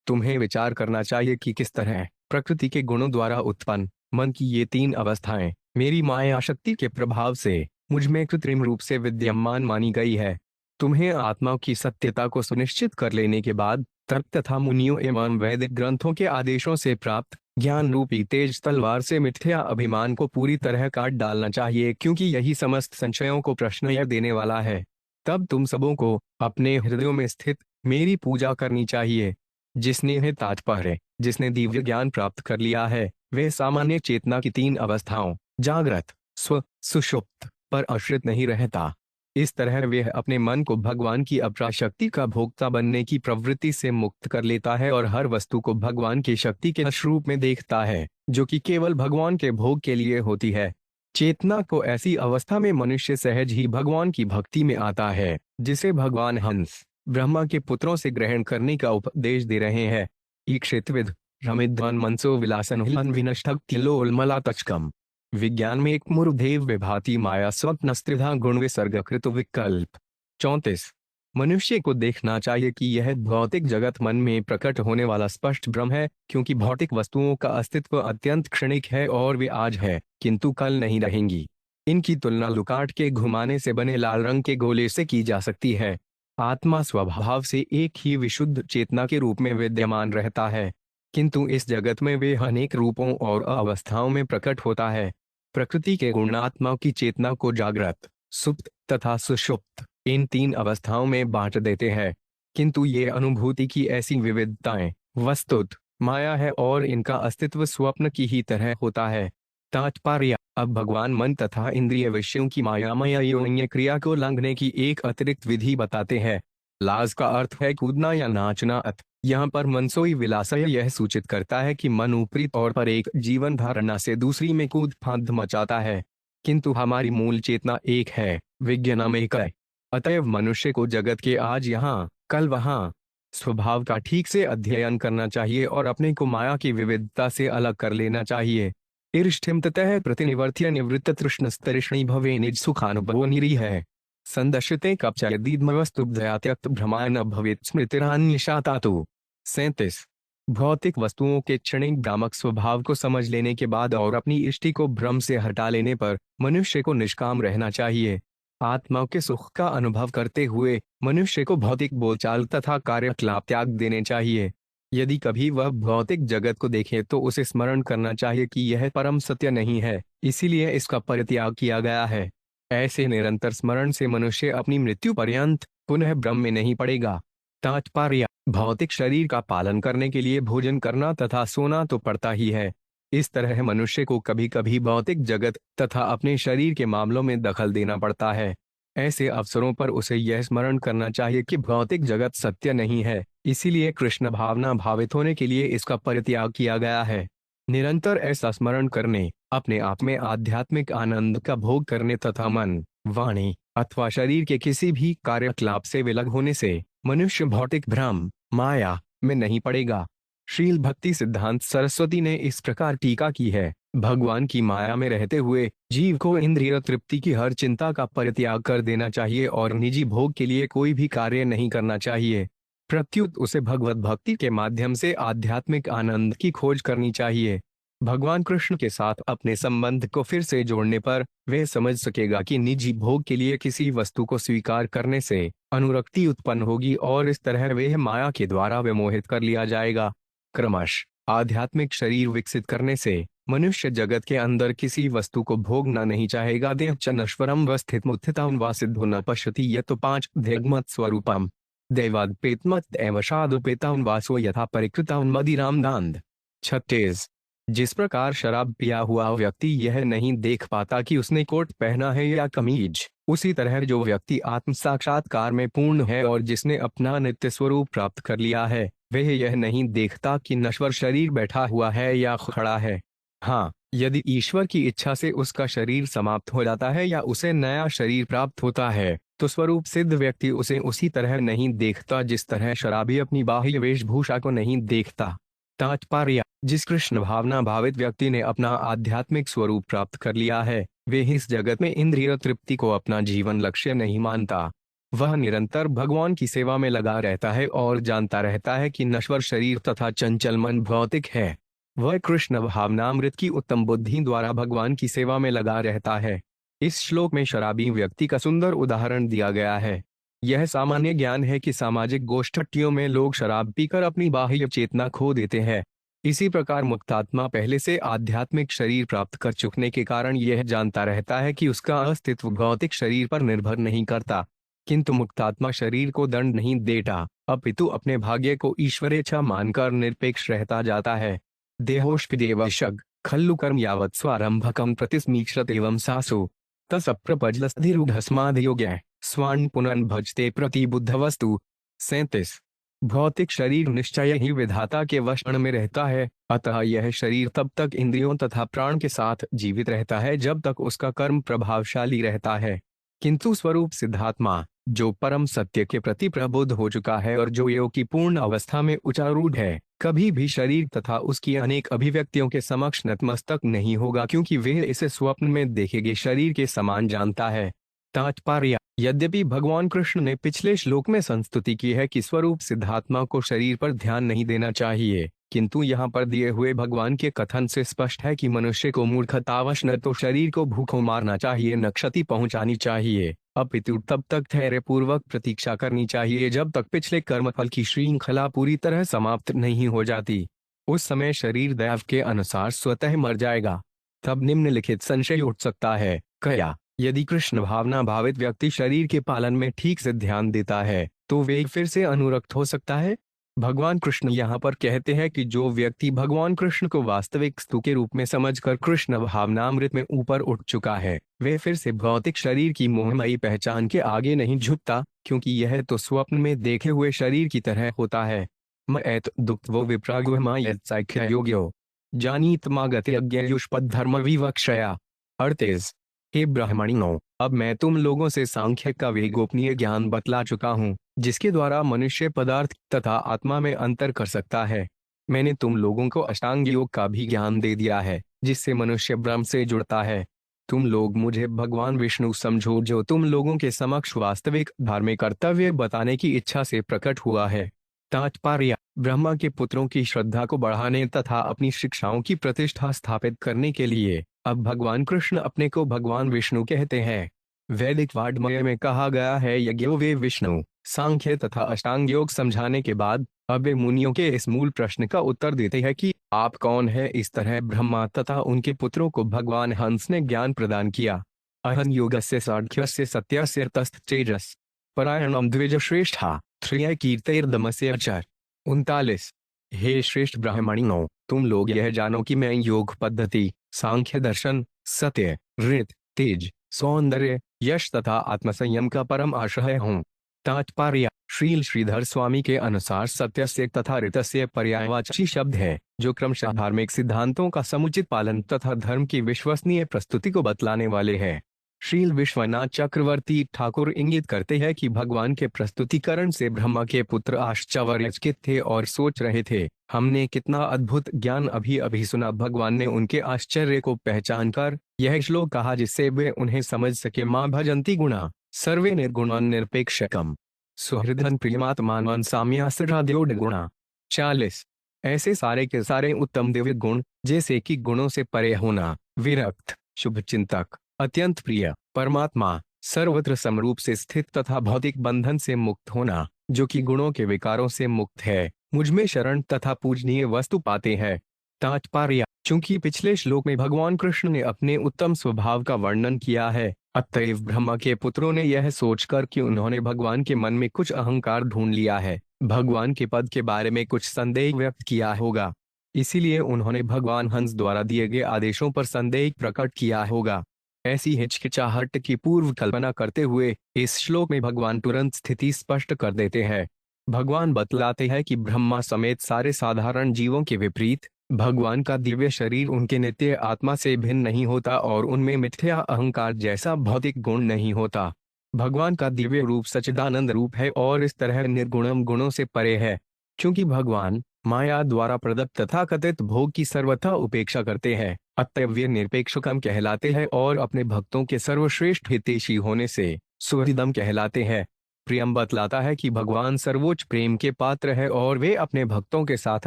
A: तुम्हें विचार करना चाहिए कि किस तरह प्रकृति के गुणों द्वारा उत्पन्न मन की ये तीन अवस्थाएं मेरी माया शक्ति के प्रभाव से मुझ में कृत्रिम रूप से विद्यमान मानी गई है। तुम्हें आत्मा की सत्यता को सुनिश्चित कर लेने के बाद तर्क तथा मुनियों एवं वैदिक ग्रंथों के आदेशों से प्राप्त ज्ञान रूपी तेज तलवार से मिथ्या अभिमान को पूरी तरह काट डालना चाहिए, क्योंकि यही समस्त संशयों को प्रश्नय देने वाला है। तब तुम सबों को अपने हृदयों में स्थित मेरी पूजा करनी चाहिए। जिसने है तात्पर्य, जिसने दिव्य ज्ञान प्राप्त कर लिया है, वह सामान्य चेतना की तीन अवस्थाओं जागृत, स्व, सुषुप्त पर आश्रित नहीं रहता। इस तरह वह अपने मन को भगवान की अपराशक्ति का भोक्ता बनने की प्रवृत्ति से मुक्त कर लेता है और हर वस्तु को भगवान की शक्ति के रूप में देखता है, जो कि केवल भगवान के भोग के लिए होती है। चेतना को ऐसी अवस्था में मनुष्य सहज ही भगवान की भक्ति में आता है, जिसे भगवान हंस ब्रह्मा के पुत्रों से ग्रहण करने का उपदेश दे रहे हैं। ईक्षितविद रमिध्वन मनसो विलासन विनष्टक तिलोलमला तचकम। विज्ञान में एक मूर्धेव विभाति माया स्वप्नस्त्रिधा गुण विसर्गकृत विकल्प। 34। मनुष्य को देखना चाहिए कि यह भौतिक जगत मन में प्रकट होने वाला स्पष्ट भ्रम है, क्योंकि भौतिक वस्तुओं का अस्तित्व अत्यंत क्षणिक है और वे आज है किंतु कल नहीं रहेंगी। इनकी तुलना लुकाट के घुमाने से बने लाल रंग के गोले से की जा सकती है। आत्मा स्वभाव से एक ही विशुद्ध चेतना के रूप में विद्यमान रहता है, किंतु इस जगत में वे अनेक रूपों और अवस्थाओं में प्रकट होता है। प्रकृति के गुण आत्मा की चेतना को जागृत, सुप्त तथा सुषुप्त इन तीन अवस्थाओं में बांट देते हैं, किंतु ये अनुभूति की ऐसी विविधताएं वस्तुत माया है और इनका अस्तित्व स्वप्न की ही तरह होता है। तात्पर्य: अब भगवान मन तथा इंद्रिय विषयों की मायामय योनिय क्रिया को लांघने की एक अतिरिक्त विधि बताते हैं। लाज का अर्थ है कूदना या नाचना। यहाँ पर मनसोई विलासय यह सूचित करता है कि मन ऊपरी तौर पर एक जीवन धारणा से दूसरी में कूद फांद मचाता है, किंतु हमारी मूल चेतना एक है, विज्ञानम एक है। अतएव मनुष्य को जगत के आज यहाँ कल वहाँ स्वभाव का ठीक से अध्ययन करना चाहिए और अपने को माया की विविधता से अलग कर लेना चाहिए। इरिष्ठिम ततः प्रतिनिवर्त्य निवृत्त तृष्णस्तरिष्णी भवे निज सुखानुभवो निरीह है। संदर्शिते कपचयदीद्मवस्तुब्धया त्यक्त भ्रमाय न भवेत् स्मृतिरान्यशातातु। 37। भौतिक वस्तुओं के क्षणिक भ्रामक स्वभाव को समझ लेने के बाद और अपनी इष्टि को भ्रम से हटा लेने पर मनुष्य को निष्काम रहना चाहिए। आत्मा के सुख का अनुभव करते हुए मनुष्य को भौतिक बोलचाल तथा कार्यकलाप त्याग देने चाहिए। यदि कभी वह भौतिक जगत को देखे तो उसे स्मरण करना चाहिए कि यह परम सत्य नहीं है, इसीलिए इसका परित्याग किया गया है। ऐसे निरंतर स्मरण से मनुष्य अपनी मृत्यु पर्यंत पुनः भ्रम में नहीं पड़ेगा। तात्पर्य: भौतिक शरीर का पालन करने के लिए भोजन करना तथा सोना तो पड़ता ही है। इस तरह मनुष्य को कभी कभी भौतिक जगत तथा अपने शरीर के मामलों में दखल देना पड़ता है। ऐसे अवसरों पर उसे यह स्मरण करना चाहिए कि भौतिक जगत सत्य नहीं है, इसीलिए कृष्ण भावना भावित होने के लिए इसका परित्याग किया गया है। निरंतर ऐसा स्मरण करने, अपने आप में आध्यात्मिक आनंद का भोग करने तथा मन, वाणी अथवा शरीर के किसी भी कार्यकलाप से विलग होने से मनुष्य भौतिक भ्रम, माया में नहीं पड़ेगा। शील भक्ति सिद्धांत सरस्वती ने इस प्रकार टीका की है: भगवान की माया में रहते हुए जीव को इंद्रिय तृप्ति की हर चिंता का परित्याग कर देना चाहिए और निजी भोग के लिए कोई भी कार्य नहीं करना चाहिए। प्रत्युत उसे भगवत भक्ति के माध्यम से आध्यात्मिक आनंद की खोज करनी चाहिए। भगवान कृष्ण के साथ अपने संबंध को फिर से जोड़ने पर वह समझ सकेगा कि निजी भोग के लिए किसी वस्तु को स्वीकार करने से अनुरक्ति उत्पन्न होगी और इस तरह वह माया के द्वारा विमोहित कर लिया जाएगा। क्रमश आध्यात्मिक शरीर विकसित करने से मनुष्य जगत के अंदर किसी वस्तु को भोगना नहीं चाहेगा। देह च नश्वरम व स्थितमुत्थितम व सिद्धो न पश्यति यतो 5 ध्यग्मत स्वरूपम दैवाद पेतमत एव साधुपेतम वासो यथा परिकृतम मदिराम दांद। 36। जिस प्रकार शराब पिया हुआ व्यक्ति यह नहीं देख पाता कि उसने कोट पहना है या कमीज, उसी तरह जो व्यक्ति आत्म साक्षात्कार में पूर्ण है और जिसने अपना नित्य स्वरूप प्राप्त कर लिया है, वह यह नहीं देखता कि नश्वर शरीर बैठा हुआ है या खड़ा है। हाँ, यदि ईश्वर की इच्छा से उसका शरीर समाप्त हो जाता है या उसे नया शरीर प्राप्त होता है, तो स्वरूप सिद्ध व्यक्ति उसे उसी तरह नहीं देखता जिस तरह शराबी अपनी बाह्य वेशभूषा को नहीं देखता। तात्पर्य: जिस कृष्ण भावना भावित व्यक्ति ने अपना आध्यात्मिक स्वरूप प्राप्त कर लिया है, वे इस जगत में इंद्रिय तृप्ति को अपना जीवन लक्ष्य नहीं मानता। वह निरंतर भगवान की सेवा में लगा रहता है और जानता रहता है कि नश्वर शरीर तथा चंचल मन भौतिक है। वह कृष्ण भावनामृत की उत्तम बुद्धि द्वारा भगवान की सेवा में लगा रहता है। इस श्लोक में शराबी व्यक्ति का सुंदर उदाहरण दिया गया है। यह सामान्य ज्ञान है कि सामाजिक गोष्ठियों में लोग शराब पीकर अपनी बाह्य चेतना खो देते हैं। इसी प्रकार मुक्तात्मा पहले से आध्यात्मिक शरीर प्राप्त कर चुकने के कारण यह जानता रहता है कि उसका अस्तित्व भौतिक शरीर पर निर्भर नहीं करता। किंतु मुक्तात्मा शरीर को दंड नहीं देता, अपितु अपने भाग्य को ईश्वरेच्छा मानकर निरपेक्ष रहता जाता है। देहोष्पिदेवशग खल्लु कर्म यावत् स्वारंभकम प्रतिस्मीक्षत एवं सासु तसप्रपजलस्थिरूढ़स्मादयोग्य स्वान् पुनर्भजते प्रतिबुद्ध वस्तु। 37। भौतिक शरीर निश्चय ही विधाता के वश में रहता है, अतः यह शरीर तब तक इंद्रियों तथा प्राण के साथ जीवित रहता है जब तक उसका कर्म प्रभावशाली रहता है। किंतु स्वरूप सिद्धात्मा, जो परम सत्य के प्रति प्रबुद्ध हो चुका है और जो योग की पूर्ण अवस्था में उच्चारूढ़ है, कभी भी शरीर तथा उसकी अनेक अभिव्यक्तियों के समक्ष नतमस्तक नहीं होगा, क्योंकि वह इसे स्वप्न में देखे गए शरीर के समान जानता है। तात्पर्य: यद्यपि भगवान कृष्ण ने पिछले श्लोक में संस्तुति की है कि स्वरूप सिद्धात्मा को शरीर पर ध्यान नहीं देना चाहिए, किंतु यहाँ पर दिए हुए भगवान के कथन से स्पष्ट है कि मनुष्य को मूर्खतावश न तो शरीर को भूखों मारना चाहिए न क्षति पहुंचानी चाहिए, अपितु तब तक धैर्य पूर्वक प्रतीक्षा करनी चाहिए जब तक पिछले कर्मफल की श्रृंखला पूरी तरह समाप्त नहीं हो जाती। उस समय शरीर दैव के अनुसार स्वतः मर जाएगा। तब निम्नलिखित संशय उठ सकता है: क्या यदि कृष्ण भावना भावित व्यक्ति शरीर के पालन में ठीक से ध्यान देता है तो वे फिर से अनुरक्त हो सकता है? भगवान कृष्ण यहाँ पर कहते हैं कि जो व्यक्ति भगवान कृष्ण को वास्तविक वस्तु के रूप में समझकर कृष्ण भावनामृत में ऊपर उठ चुका है, वे फिर से भौतिक शरीर की मोहमयी पहचान के आगे नहीं झुकता, क्योंकि यह तो स्वप्न में देखे हुए शरीर की तरह होता है। मयत दुक्तो विप्रागुहमायत साख्य योग्यो जानीतमागत यज्ञयुष्पद धर्म विवक्षया। 38। हे ब्राह्मणों, अब मैं तुम लोगों से सांख्य का वे गोपनीय ज्ञान बतला चुका हूँ, जिसके द्वारा मनुष्य पदार्थ तथा आत्मा में अंतर कर सकता है। मैंने तुम लोगों को अष्टांग योग का भी ज्ञान दे दिया है, जिससे मनुष्य ब्रह्म से जुड़ता है। तुम लोग मुझे भगवान विष्णु समझो, जो तुम लोगों के समक्ष वास्तविक धार्मिक कर्तव्य बताने की इच्छा से प्रकट हुआ है। तात्पर्य: ब्रह्मा के पुत्रों की श्रद्धा को बढ़ाने तथा अपनी शिक्षाओं की प्रतिष्ठा स्थापित करने के लिए अब भगवान कृष्ण अपने को भगवान विष्णु कहते हैं। वैदिक वाङ्मय में कहा गया है, यज्ञो वे विष्णु। सांख्य तथा अष्टांग योग समझाने के बाद अब वे मुनियों के इस मूल प्रश्न का उत्तर देते हैं कि आप कौन है। इस तरह ब्रह्मा तथा उनके पुत्रों को भगवान हंस ने ज्ञान प्रदान किया। अहं योगस्य साङ्ख्यस्य सत्यस्य तस्थतेजस् परायणम द्विज श्रेष्ठा त्रय कीर्तैर्दमस्य च। 39। हे श्रेष्ठ ब्राह्मणों, तुम लोग यह जानो कि मैं योग पद्धति, सांख्य दर्शन, सत्य, ऋत, तेज, सौंदर्य, यश तथा आत्मसंयम का परम आश्रय हूँ। तात्पर्य: श्रील श्रीधर स्वामी के अनुसार सत्यस्य तथा ऋतस्य पर्यायवाची शब्द है, जो क्रमशः धार्मिक सिद्धांतों का समुचित पालन तथा धर्म की विश्वसनीय प्रस्तुति को बतलाने वाले हैं। श्रील विश्वनाथ चक्रवर्ती ठाकुर इंगित करते हैं कि भगवान के प्रस्तुतिकरण से ब्रह्मा के पुत्र आश्चर्यचकित थे और सोच रहे थे, हमने कितना अद्भुत ज्ञान अभी अभी सुना। भगवान ने उनके आश्चर्य को पहचान कर यह श्लोक कहा, जिससे वे उन्हें समझ सके। मां भजन्ति गुणा सर्वे निर्गुणं निरपेक्षकम सुहृदं प्रियमात्मानं साम्यासराद्योड गुणा। 40। ऐसे सारे के सारे उत्तम दिव्य गुण, जैसे कि गुणों से परे होना, विरक्त, शुभचिंतक, अत्यंत प्रिय, परमात्मा, सर्वत्र समरूप से स्थित तथा भौतिक बंधन से मुक्त होना, जो कि गुणों के विकारों से मुक्त है, मुझमें शरण तथा पूजनीय वस्तु पाते हैं। तात्पर्य: चूंकि पिछले श्लोक में भगवान कृष्ण ने अपने उत्तम स्वभाव का वर्णन किया है, अतएव ब्रह्मा के पुत्रों ने यह सोचकर कि उन्होंने भगवान के मन में कुछ अहंकार ढूंढ लिया है, भगवान के पद के बारे में कुछ संदेह व्यक्त किया होगा। इसीलिए उन्होंने भगवान हंस द्वारा दिए गए आदेशों पर संदेह प्रकट किया होगा। ऐसी हिचकिचाहट की पूर्व कल्पना करते हुए इस श्लोक में भगवान तुरंत स्थिति स्पष्ट कर देते हैं। भगवान बतलाते हैं कि ब्रह्मा समेत सारे साधारण जीवों के विपरीत भगवान का दिव्य शरीर उनके नित्य आत्मा से भिन्न नहीं होता और उनमें मिथ्या अहंकार जैसा भौतिक गुण नहीं होता। भगवान का दिव्य रूप सच्चिदानंद रूप है और इस तरह निर्गुणम गुणों से परे है। क्योंकि भगवान माया द्वारा प्रदत्त तथा कथित भोग की सर्वथा उपेक्षा करते हैं, अतएव वे निरपेक्षकम कहलाते हैं और अपने भक्तों के सर्वश्रेष्ठ हितैषी होने से सुहृदम कहलाते हैं। प्रियम बतलाता है कि भगवान सर्वोच्च प्रेम के पात्र है और वे अपने भक्तों के साथ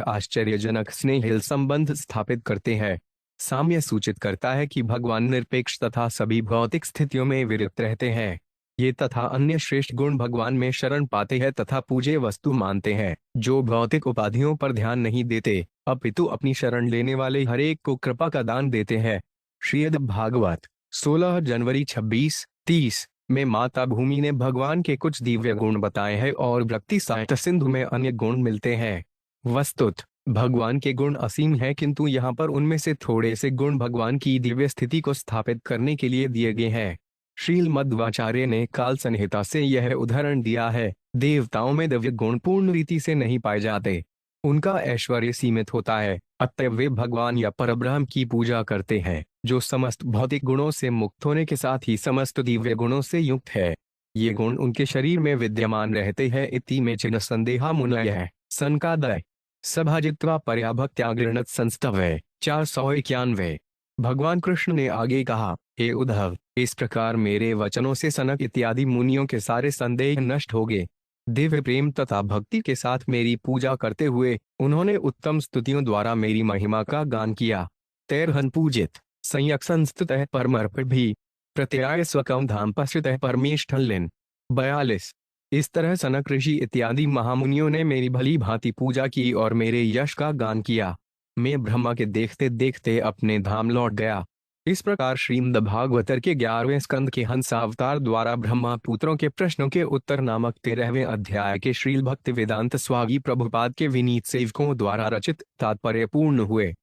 A: आश्चर्यजनक स्नेहिल संबंध स्थापित करते हैं। साम्य सूचित करता है कि भगवान निरपेक्ष तथा सभी भौतिक स्थितियों में विरक्त रहते हैं। ये तथा अन्य श्रेष्ठ गुण भगवान में शरण पाते हैं तथा पूज्य वस्तु मानते हैं, जो भौतिक उपाधियों पर ध्यान नहीं देते, अपितु अपनी शरण लेने वाले हरेक को कृपा का दान देते हैं। श्रीमद् भागवत 16 जनवरी 26-30 में माता भूमि ने भगवान के कुछ दिव्य गुण बताए हैं और भक्ति साहित्य सिंधु में अन्य गुण मिलते हैं। वस्तुत भगवान के गुण असीम हैं, किंतु यहाँ पर उनमें से थोड़े से गुण भगवान की दिव्य स्थिति को स्थापित करने के लिए दिए गए हैं। श्रील मध्वाचार्य ने काल संहिता से यह उदाहरण दिया है, देवताओं में दिव्य गुण पूर्ण रीति से नहीं पाए जाते, उनका ऐश्वर्य सीमित होता है, अतएव वे भगवान या परब्रह्म की पूजा करते हैं, जो समस्त भौतिक गुणों से मुक्त होने के साथ ही समस्त दिव्य गुणों से युक्त है। ये गुण उनके शरीर में विद्यमान रहते हैं। इति में चिन्ह संदेहा मुनयः सनकादय सभाजित्वा पर्याभक्त्यागृणत संस्तवः 491। भगवान कृष्ण ने आगे कहा, हे उद्धव, इस प्रकार मेरे वचनों से सनक इत्यादि मुनियों के सारे संदेह नष्ट हो गए। दिव्य प्रेम तथा भक्ति के साथ मेरी पूजा करते हुए उन्होंने उत्तम स्तुतियों द्वारा मेरी महिमा का गान किया। तैर्हन पूजित संयक संस्तुतः परमर्पित भी प्रत्याय स्वकम धाम पश्रितः परमेष्ठलिन। 42। इस तरह सनक ऋषि इत्यादि महामुनियों ने मेरी भली भांति पूजा की और मेरे यश का गान किया। मैं ब्रह्मा के देखते देखते अपने धाम लौट गया। इस प्रकार श्रीमद् भागवतर के 11वें स्कंद के हंसावतार द्वारा ब्रह्मपुत्रों के प्रश्नों के उत्तर नामक 13वें अध्याय के श्रील भक्ति वेदांत स्वामी प्रभुपाद के विनीत सेवकों द्वारा रचित तात्पर्य पूर्ण हुए।